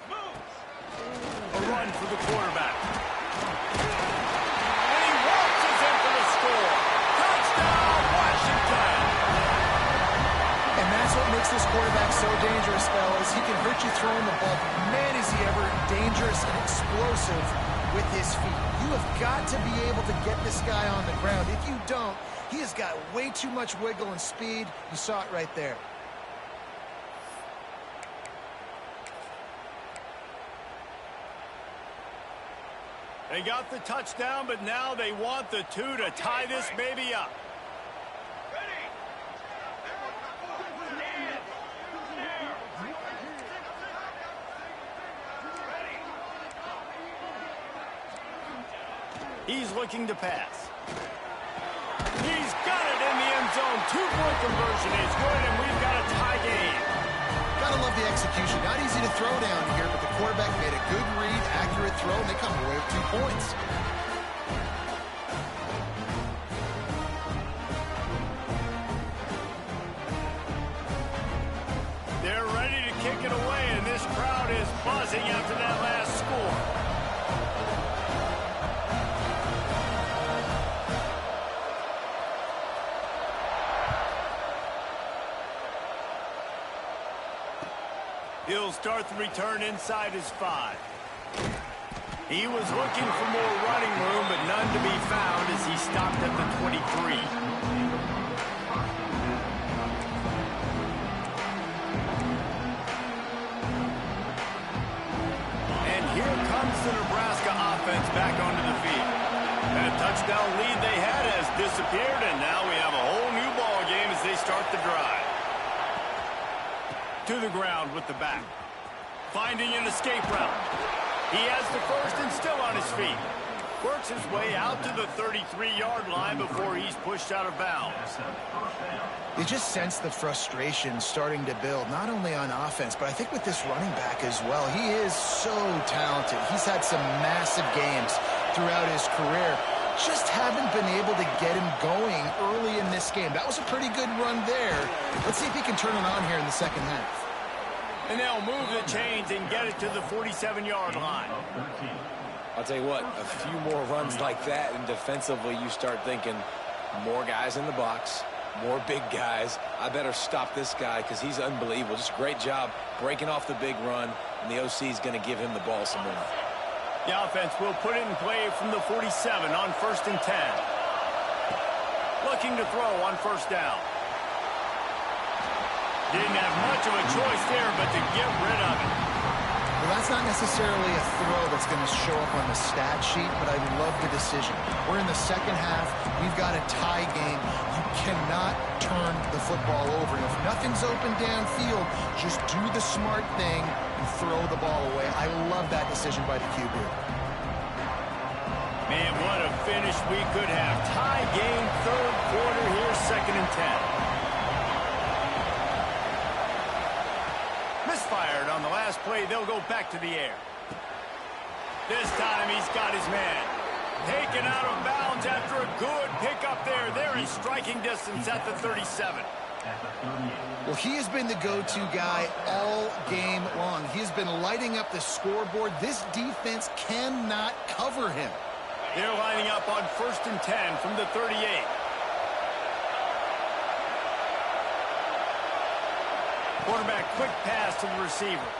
Speaker 1: A run for the quarterback. And he walks in for the score. Touchdown, Washington!
Speaker 3: And that's what makes this quarterback so dangerous, fellas. He can hurt you throwing the ball. Man, is he ever dangerous and explosive with his feet. You have got to be able to get this guy on the ground. If you don't, he has got way too much wiggle and speed. You saw it right there.
Speaker 1: They got the touchdown, but now they want the 2 to tie this baby up. He's looking to pass. He's got it in the end zone. 2-point conversion is good, and we've got a tie game.
Speaker 3: Gotta love the execution. Not easy to throw down here, but the quarterback made a good read, accurate throw, and they come away with 2 points.
Speaker 1: They're ready to kick it away, and this crowd is buzzing after that last score. He'll start the return inside his 5. He was looking for more running room, but none to be found as he stopped at the 23. And here comes the Nebraska offense back onto the field. That touchdown lead they had has disappeared, and now we have a whole new ball game as they start the drive. To the ground with the back. Finding an escape route. He has the 1st and still on his feet. Works his way out to the 33-yard line before he's pushed out of bounds.
Speaker 3: You just sense the frustration starting to build, not only on offense, but I think with this running back as well. He is so talented. He's had some massive games throughout his career. Just haven't been able to get him going early in this game. That was a pretty good run there. Let's see if he can turn it on here in the 2nd half.
Speaker 1: And they'll move the chains and get it to the 47-yard line.
Speaker 2: I'll tell you what, a few more runs like that, and defensively you start thinking more guys in the box, more big guys. I better stop this guy because he's unbelievable. Just a great job breaking off the big run, and the OC is going to give him the ball some more.
Speaker 1: The offense will put it in play from the 47 on 1st and 10. Looking to throw on 1st down. Didn't have much of a choice there, but to get rid of it.
Speaker 3: Well, that's not necessarily a throw that's going to show up on the stat sheet, but I love the decision. We're in the second half. We've got a tie game. You cannot turn the football over. And if nothing's open downfield, just do the smart thing and throw the ball away. I love that decision by the QB.
Speaker 1: Man, what a finish we could have. Tie game, third quarter here, 2nd and 10. Misfired on the last play. They'll go back to the air. This time he's got his man. Taken out of bounds after a good pickup there. They're in striking distance at the 37.
Speaker 3: Well, he has been the go-to guy all game long. He has been lighting up the scoreboard. This defense cannot cover him.
Speaker 1: They're lining up on 1st and 10 from the 38. Quarterback, quick pass to the receiver.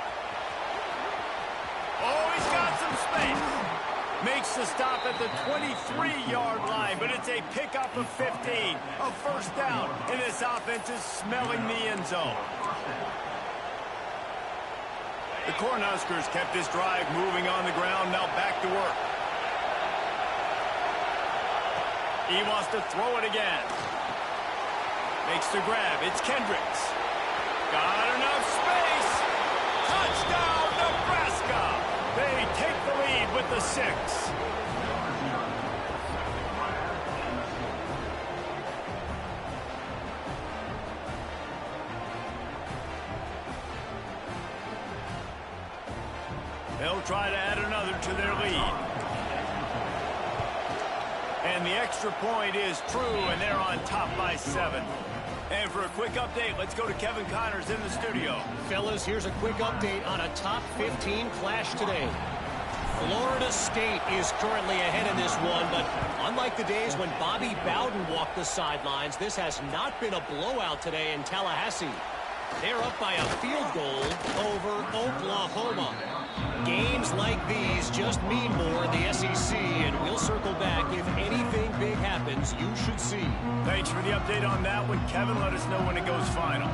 Speaker 1: Oh, he's got some space. Makes the stop at the 23-yard line, but it's a pickup of 15. A first down, and this offense is smelling the end zone. The Cornhuskers kept this drive moving on the ground. Now back to work. He wants to throw it again. Makes the grab. It's Kendricks. Got enough space. Touchdown, Nebraska. They take the lead with the 6. They'll try to add another to their lead. And the extra point is true, and they're on top by 7. And for a quick update, let's go to Kevin Connors in the studio.
Speaker 5: Fellas, here's a quick update on a top 15 clash today. Florida State is currently ahead in this one, but unlike the days when Bobby Bowden walked the sidelines, this has not been a blowout today in Tallahassee. They're up by a field goal over Oklahoma. Games like these just mean more in the SEC, and we'll circle back. If anything big happens, you should see.
Speaker 1: Thanks for the update on that one, Kevin. Let us know when it goes final.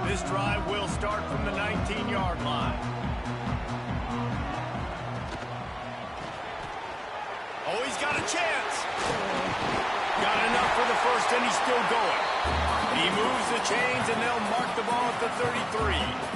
Speaker 1: This drive will start from the 19-yard line. Oh, he's got a chance. Got enough for the first, and he's still going. He moves the chains, and they'll mark the ball at the 33.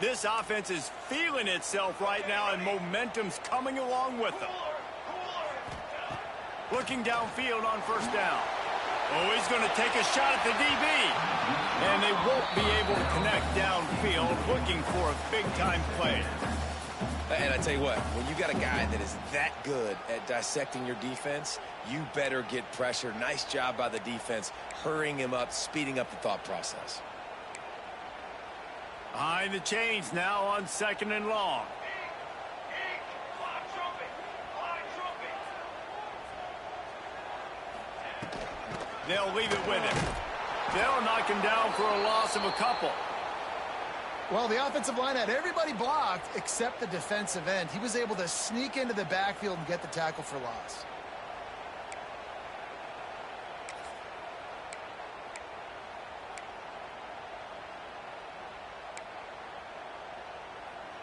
Speaker 1: This offense is feeling itself right now, and momentum's coming along with them. Looking downfield on first down. Oh, he's going to take a shot at the DB. And they won't be able to connect downfield, looking for a big-time play.
Speaker 2: And I tell you what, when you got a guy that is that good at dissecting your defense, you better get pressure. Nice job by the defense, hurrying him up, speeding up the thought process.
Speaker 1: Behind the chains now on 2nd and long. They'll leave it with him. They'll knock him down for a loss of a couple.
Speaker 3: Well, the offensive line had everybody blocked except the defensive end. He was able to sneak into the backfield and get the tackle for loss.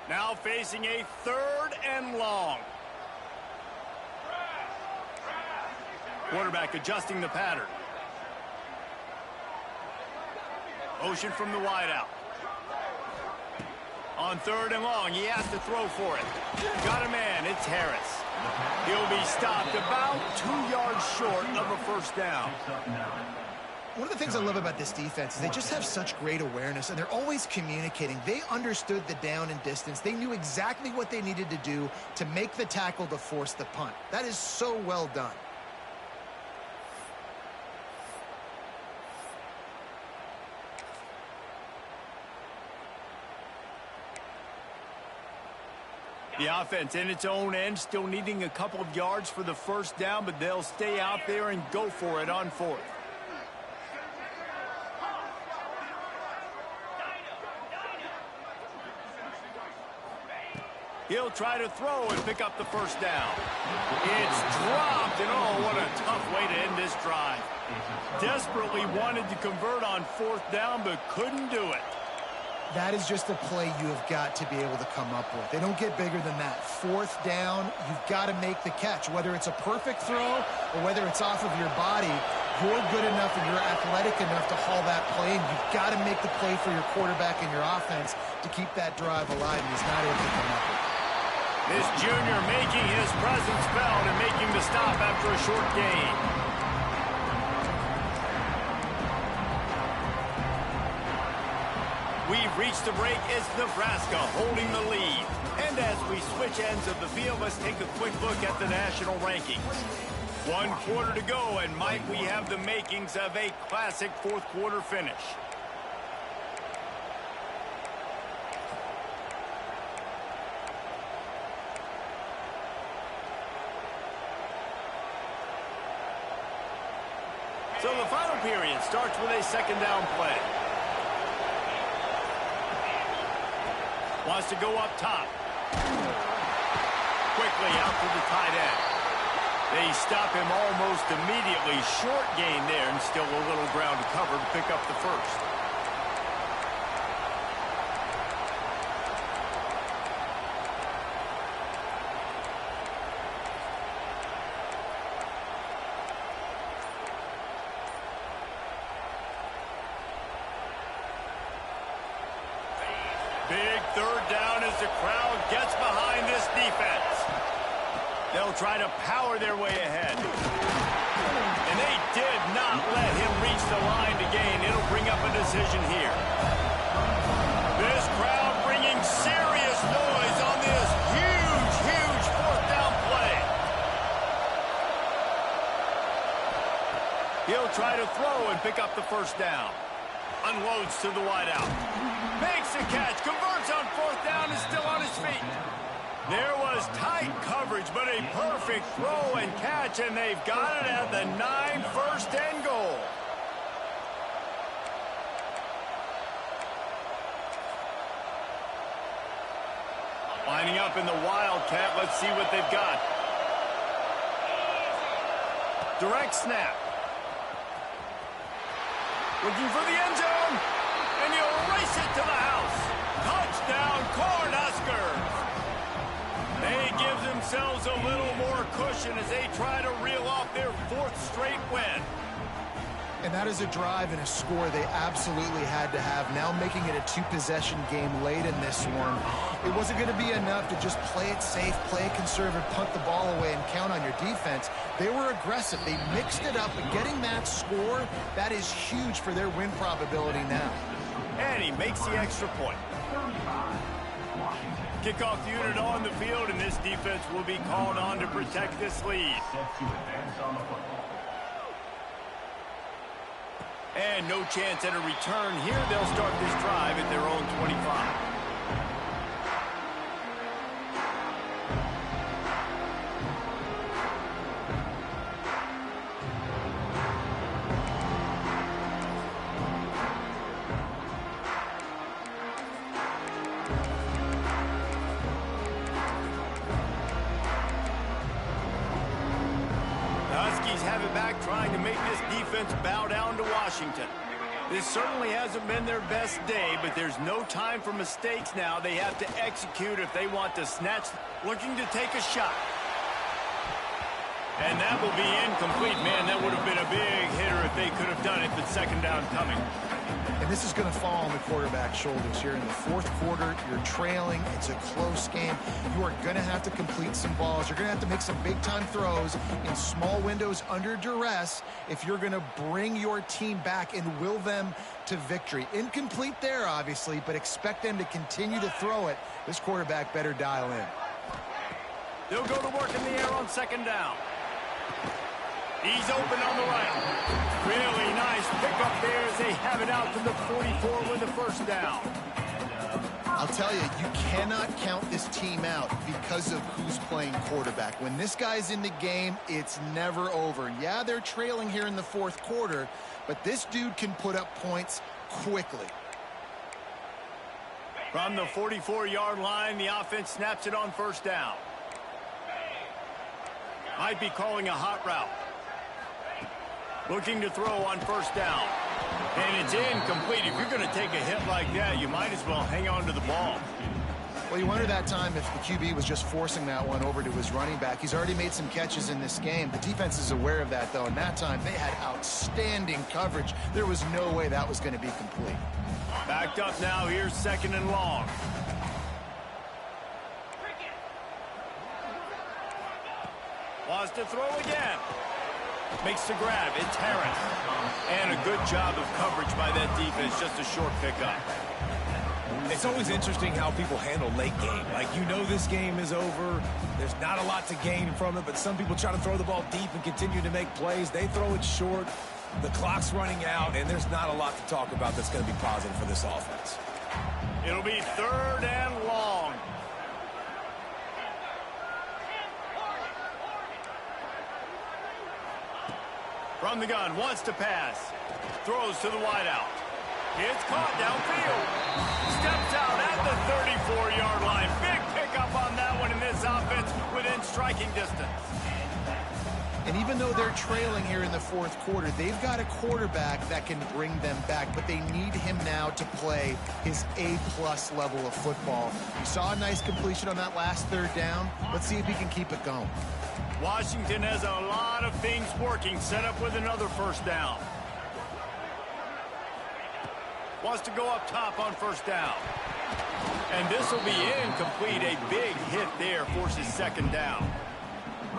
Speaker 1: Now facing a 3rd and long. Quarterback adjusting the pattern. Motion from the wideout. On 3rd and long, he has to throw for it. Got a man, it's Harris. He'll be stopped about 2 yards short of a first down.
Speaker 3: One of the things I love about this defense is they just have such great awareness, and they're always communicating. They understood the down and distance. They knew exactly what they needed to do to make the tackle to force the punt. That is so well done.
Speaker 1: The offense in its own end still needing a couple of yards for the first down, but they'll stay out there and go for it on 4th. He'll try to throw and pick up the first down. It's dropped, and oh, what a tough way to end this drive. Desperately wanted to convert on 4th down, but couldn't do it.
Speaker 3: That is just a play you have got to be able to come up with. They don't get bigger than that. 4th down, you've got to make the catch. Whether it's a perfect throw or whether it's off of your body, you're good enough and you're athletic enough to haul that play, and you've got to make the play for your quarterback and your offense to keep that drive alive, and he's not able to come up with it.
Speaker 1: This junior making his presence felt and making the stop after a short gain. We've reached the break. It's Nebraska holding the lead. And as we switch ends of the field, let's take a quick look at the national rankings. 1 quarter to go, and might we have the makings of a classic 4th quarter finish. So the final period starts with a 2nd down play. Wants to go up top. Quickly out to the tight end. They stop him almost immediately. Short gain there, and still a little ground to cover to pick up the first. Big 3rd down as the crowd gets behind this defense. They'll try to power their way ahead. And they did not let him reach the line to gain. It'll bring up a decision here. This crowd bringing serious noise on this huge, huge 4th down play. He'll try to throw and pick up the first down. Unloads to the wideout. Makes a catch. Converts on 4th down. Is still on his feet. There was tight coverage, but a perfect throw and catch, and they've got it at the 9, 1st and goal. Lining up in the Wildcat. Let's see what they've got. Direct snap. Looking for the end zone, and he'll race it to the house. Touchdown, Cornhuskers. They give themselves a little more cushion as they try to reel off their 4th straight win.
Speaker 3: And that is a drive and a score they absolutely had to have. Now making it a 2-possession game late in this one. It wasn't going to be enough to just play it safe, play it conservative, punt the ball away, and count on your defense. They were aggressive. They mixed it up, and getting that score, that is huge for their win probability now.
Speaker 1: And he makes the extra point. Kickoff unit on the field, and this defense will be called on to protect this lead. And no chance at a return here. They'll start this drive at their own 25. Have it back, trying to make this defense bow down to Washington. This certainly hasn't been their best day, but there's no time for mistakes now. They have to execute if they want to snatch, looking to take a shot. And that will be incomplete. Man, that would have been a big hitter if they could have done it, but 2nd down coming.
Speaker 3: And this is going to fall on the quarterback's shoulders here in the 4th quarter. You're trailing. It's a close game. You are going to have to complete some balls. You're going to have to make some big-time throws in small windows under duress if you're going to bring your team back and will them to victory. Incomplete there, obviously, but expect them to continue to throw it. This quarterback better dial in.
Speaker 1: They'll go to work in the air on 2nd down. He's open on the right. Really nice pickup there as they have it out to the 44 with the first down.
Speaker 3: I I'll tell you, you cannot count this team out because of who's playing quarterback. When this guy's in the game, it's never over. Yeah, they're trailing here in the fourth quarter, but this dude can put up points quickly.
Speaker 1: From the 44-yard line, the offense snaps it on first down. Might be calling a hot route. Looking to throw on first down. And it's incomplete. If you're going to take a hit like that, you might as well hang on to the ball.
Speaker 3: Well, you wonder that time if the QB was just forcing that one over to his running back. He's already made some catches in this game. The defense is aware of that, though, and that time they had outstanding coverage. There was no way that was going to be complete.
Speaker 1: Backed up now. Here's second and long. Wants to throw again. Makes the grab. It's Harris. And a good job of coverage by that defense. Just a short pickup.
Speaker 2: It's always interesting how people handle late game. Like, you know this game is over. There's not a lot to gain from it, but some people try to throw the ball deep and continue to make plays. They throw it short. The clock's running out, and there's not a lot to talk about that's going to be positive for this offense.
Speaker 1: It'll be third and long. From the gun, wants to pass. Throws to the wideout. It's caught downfield. Steps out at the 34-yard line. Big pickup on that one in this offense within striking distance.
Speaker 3: And even though they're trailing here in the fourth quarter, they've got a quarterback that can bring them back, but they need him now to play his A-plus level of football. You saw a nice completion on that last third down. Let's see if he can keep it going.
Speaker 1: Washington has a lot of things working, set up with another first down. Wants to go up top on first down. And this will be incomplete. A big hit there forces second down.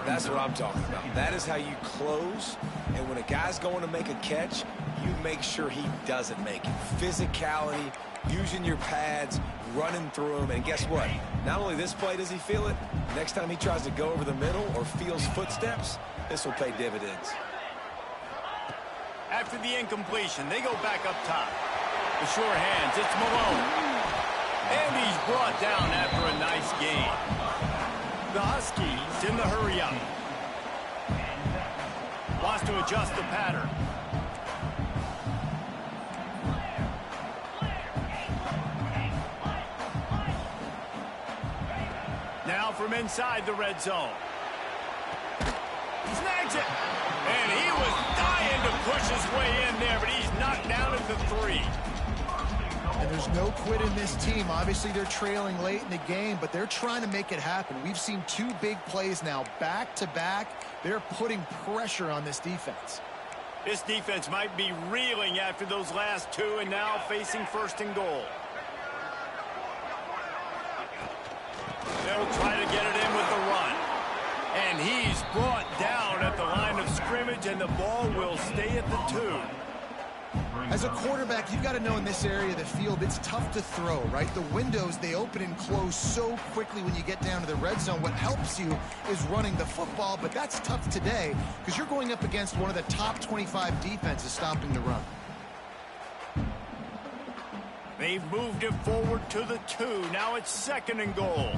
Speaker 2: That's what I'm talking about. That is how you close. And when a guy's going to make a catch, you make sure he doesn't make it. Physicality, using your pads, running through them. And guess what? Not only this play does he feel it, next time he tries to go over the middle or feels footsteps, this will pay dividends.
Speaker 1: After the incompletion, they go back up top. The sure hands, it's Malone. And he's brought down after a nice gain. The Huskies in the hurry-up. Wants to adjust the pattern. Now from inside the red zone. He snags it. And he was dying to push his way in there, but he's knocked down at the 3.
Speaker 3: And there's no quit in this team. Obviously, they're trailing late in the game, but they're trying to make it happen. We've seen two big plays now, back-to-back. They're putting pressure on this defense.
Speaker 1: This defense might be reeling after those last two and now facing first and goal. They'll try to get it in with the run. And he's brought down at the line of scrimmage, and the ball will stay at the 2.
Speaker 3: As a quarterback, you've got to know in this area of the field, it's tough to throw, right? The windows, they open and close so quickly when you get down to the red zone. What helps you is running the football, but that's tough today because you're going up against one of the top 25 defenses stopping the run.
Speaker 1: They've moved it forward to the 2. Now it's second and goal.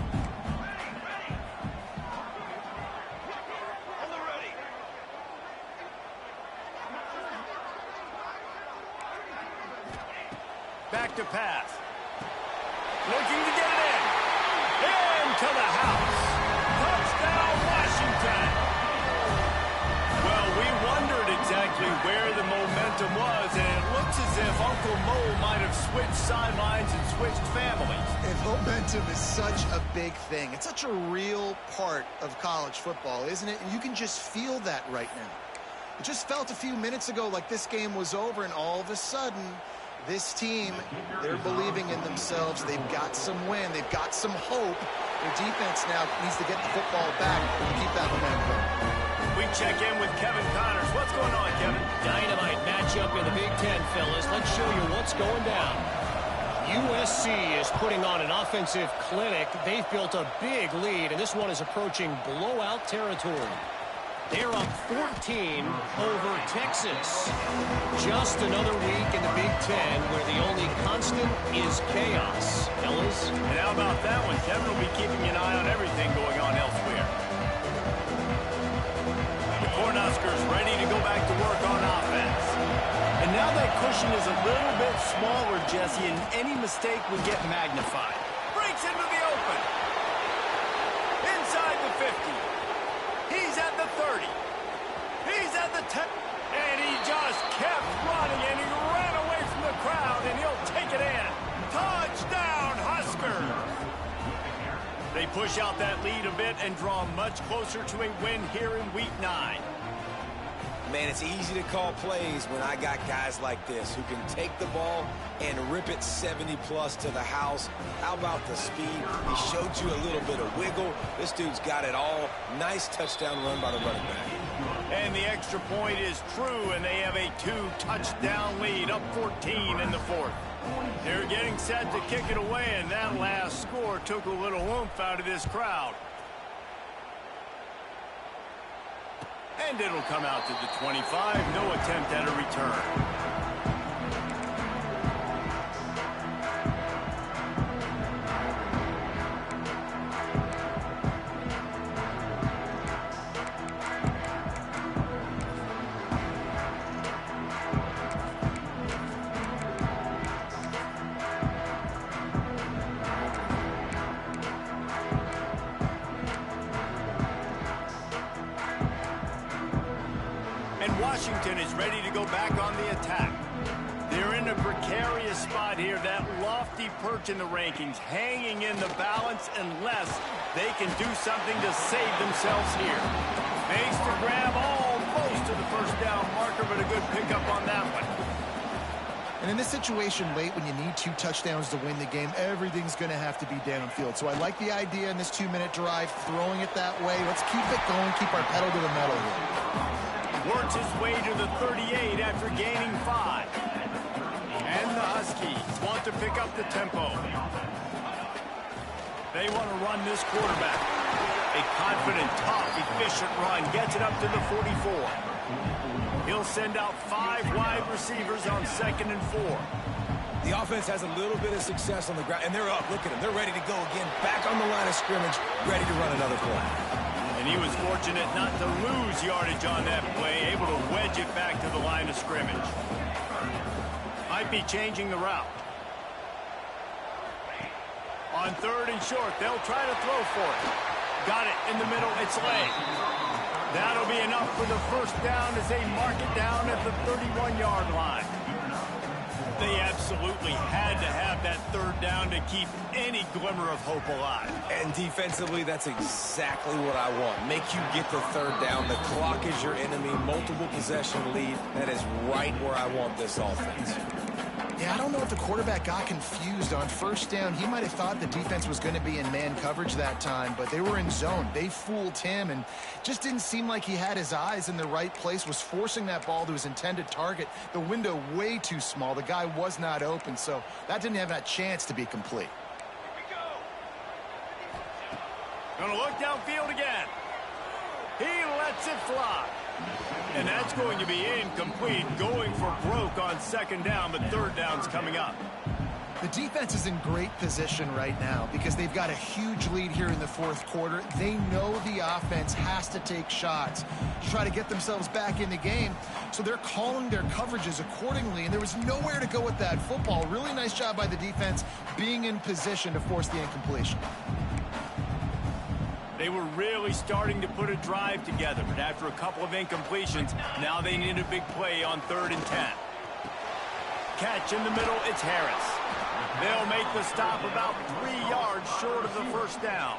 Speaker 1: Back to pass. Looking to get it in. Into the house. Touchdown, Washington. Well, we wondered exactly where the momentum was, and it looks as if Uncle Mo might have switched sidelines and switched families.
Speaker 3: And momentum is such a big thing. It's such a real part of college football, isn't it? And you can just feel that right now. It just felt a few minutes ago like this game was over, and all of a sudden, this team, they're believing in themselves. They've got some win. They've got some hope. Their defense now needs to get the football back and keep that momentum.
Speaker 1: We check in with Kevin Connors. What's going on, Kevin?
Speaker 5: Dynamite matchup in the Big Ten, fellas. Let's show you what's going down. USC is putting on an offensive clinic. They've built a big lead, and this one is approaching blowout territory. They're up 14 over Texas. Just another week in the Big Ten where the only constant is chaos. Fellas?
Speaker 1: And how about that one? Kevin will be keeping an eye on everything going on elsewhere. The Cornhuskers ready to go back to work on offense. And now that cushion is a little bit smaller, Jesse, and any mistake would get magnified. Breaks into the open. Inside the 50. He's at the 30. He's at the 10. And he just kept running, and he ran away from the crowd, and he'll take it in. Touchdown, Huskers! They push out that lead a bit and draw much closer to a win here in Week 9.
Speaker 2: Man, it's easy to call plays when I got guys like this who can take the ball and rip it 70-plus to the house. How about the speed? He showed you a little bit of wiggle. This dude's got it all. Nice touchdown run by the running back.
Speaker 1: And the extra point is true, and they have a 2-touchdown lead, up 14 in the fourth. They're getting set to kick it away, and that last score took a little oomph out of this crowd. And it'll come out to the 25. No attempt at a return. Washington is ready to go back on the attack. They're in a precarious spot here, that lofty perch in the rankings, hanging in the balance unless they can do something to save themselves here. Makes the grab almost to the first down marker, but a good pickup on that one.
Speaker 3: And in this situation late when you need 2 touchdowns to win the game, everything's going to have to be downfield. So I like the idea in this 2-minute drive, throwing it that way. Let's keep it going, keep our pedal to the metal here.
Speaker 1: Works his way to the 38 after gaining 5. And the Huskies want to pick up the tempo. They want to run this quarterback. A confident, tough, efficient run gets it up to the 44. He'll send out 5 wide receivers on 2nd and 4.
Speaker 2: The offense has a little bit of success on the ground, and they're up. Look at them. They're ready to go again. Back on the line of scrimmage, ready to run another play.
Speaker 1: And he was fortunate not to lose yardage on that play, able to wedge it back to the line of scrimmage. Might be changing the route. On 3rd and short, they'll try to throw for it. Got it in the middle, it's late. That'll be enough for the first down as they mark it down at the 31-yard line. They absolutely had to have that 3rd down to keep any glimmer of hope alive.
Speaker 2: And defensively, that's exactly what I want. Make you get the 3rd down. The clock is your enemy. Multiple possession lead. That is right where I want this offense.
Speaker 3: Yeah, I don't know if the quarterback got confused on 1st down. He might have thought the defense was going to be in man coverage that time, but they were in zone. They fooled him and just didn't seem like he had his eyes in the right place, was forcing that ball to his intended target. The window way too small. The guy was not open, so that didn't have that chance to be complete.
Speaker 1: Gonna look downfield again. He lets it fly. And that's going to be incomplete, going for broke on 2nd down, but 3rd down's coming up.
Speaker 3: The defense is in great position right now because they've got a huge lead here in the 4th quarter. They know the offense has to take shots to try to get themselves back in the game. So they're calling their coverages accordingly, and there was nowhere to go with that football. Really nice job by the defense being in position to force the incompletion.
Speaker 1: They were really starting to put a drive together, but after a couple of incompletions, now they need a big play on 3rd and 10. Catch in the middle, it's Harris. They'll make the stop about 3 yards short of the first down.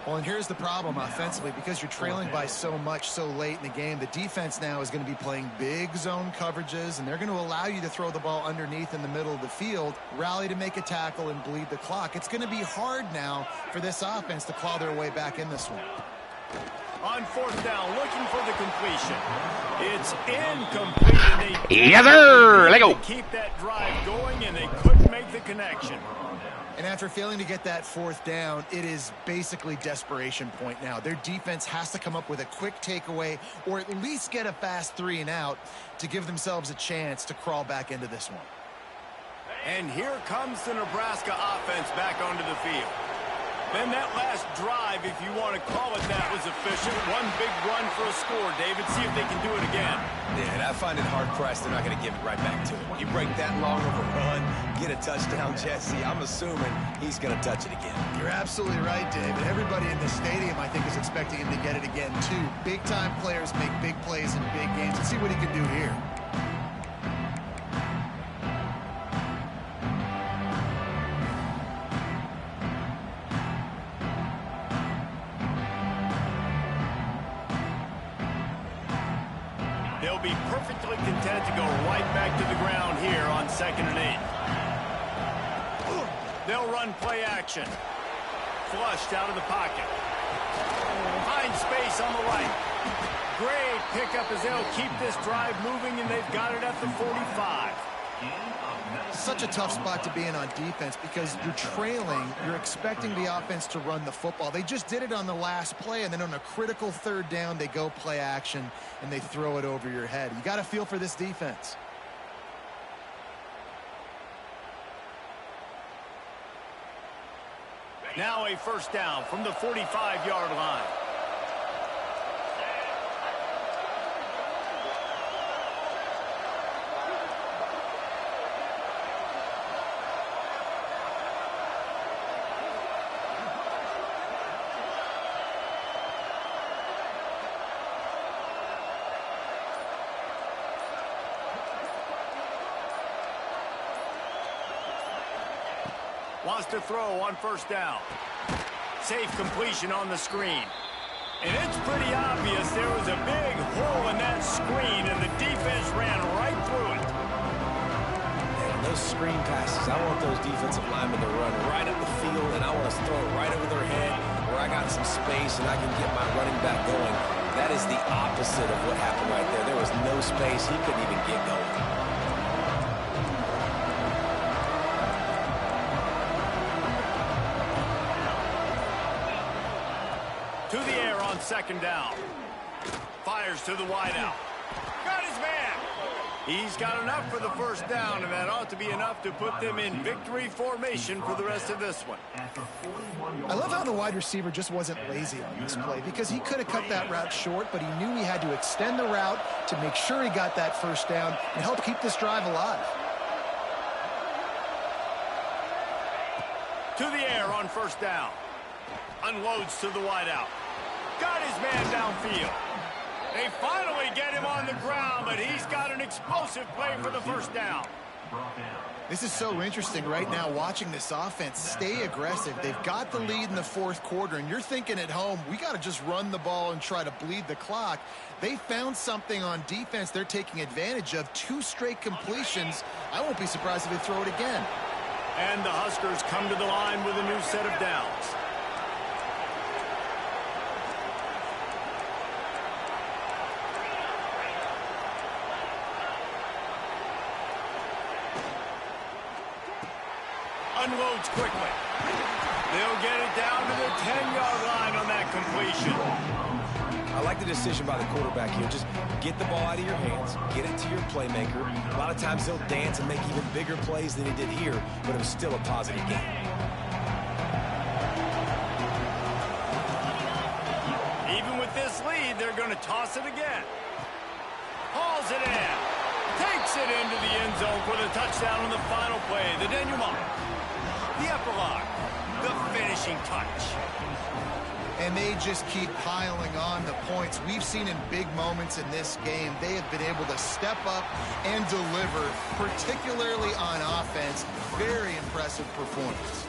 Speaker 3: Well, and here's the problem offensively. Because you're trailing by so much so late in the game, the defense now is going to be playing big zone coverages, and they're going to allow you to throw the ball underneath in the middle of the field, rally to make a tackle, and bleed the clock. It's going to be hard now for this offense to claw their way back in this one.
Speaker 1: On 4th down, looking for the completion. It's incomplete, and they
Speaker 6: Yes, sir. Let go.
Speaker 1: keep that drive going, and they couldn't make the connection.
Speaker 3: And after failing to get that fourth down, it is basically desperation point now. Their defense has to come up with a quick takeaway or at least get a fast 3 and out to give themselves a chance to crawl back into this one.
Speaker 1: And here comes the Nebraska offense back onto the field. Then that last drive, if you want to call it that, was efficient. One big run for a score, David. See if they can do it again.
Speaker 2: Yeah, and I find it hard-pressed they're not going to give it right back to him. You break that long of a run, get a touchdown, Jesse, I'm assuming he's going to touch it again.
Speaker 3: You're absolutely right, David. Everybody in the stadium, I think, is expecting him to get it again, too. Big-time players make big plays in big games. Let's see what he can do here.
Speaker 1: They'll be perfectly content to go right back to the ground here on 2nd and 8. They'll run play action. Flushed out of the pocket. Find space on the right. Great pickup as they'll keep this drive moving, and they've got it at the 45.
Speaker 3: Such a tough spot to be in on defense because you're trailing. You're expecting the offense to run the football. They just did it on the last play, and then on a critical 3rd down, they go play action, and they throw it over your head. You got to feel for this defense.
Speaker 1: Now a first down from the 45-yard line. Wants to throw on first down. Safe completion on the screen. And it's pretty obvious there was a big hole in that screen, and the defense ran right through it.
Speaker 2: And those screen passes, I want those defensive linemen to run right up the field, and I want to throw it right over their head where I got some space and I can get my running back going. That is the opposite of what happened right there. There was no space. He couldn't even get going.
Speaker 1: To the air on 2nd down. Fires to the wideout. Got his man. He's got enough for the first down, and that ought to be enough to put them in victory formation for the rest of this one.
Speaker 3: I love how the wide receiver just wasn't lazy on this play because he could have cut that route short, but he knew he had to extend the route to make sure he got that first down and help keep this drive alive.
Speaker 1: To the air on first down. Unloads to the wideout. Got his man downfield. They finally get him on the ground, but he's got an explosive play for the first down.
Speaker 3: This is so interesting right now watching this offense stay aggressive. They've got the lead in the 4th quarter, and you're thinking at home, we got to just run the ball and try to bleed the clock. They found something on defense they're taking advantage of. 2 straight completions. I won't be surprised if they throw it again.
Speaker 1: And the Huskers come to the line with a new set of downs. Unloads quickly. They'll get it down to the 10-yard line on that completion.
Speaker 2: I like the decision by the quarterback here. Just get the ball out of your hands, get it to your playmaker. A lot of times he'll dance and make even bigger plays than he did here, but it was still a positive game.
Speaker 1: Even with this lead, they're going to toss it again. Hauls it in. Takes it into the end zone for the touchdown on the final play. The denouement. The epilogue. The finishing touch.
Speaker 3: And they just keep piling on the points. We've seen in big moments in this game, they have been able to step up and deliver, particularly on offense. Very impressive performance.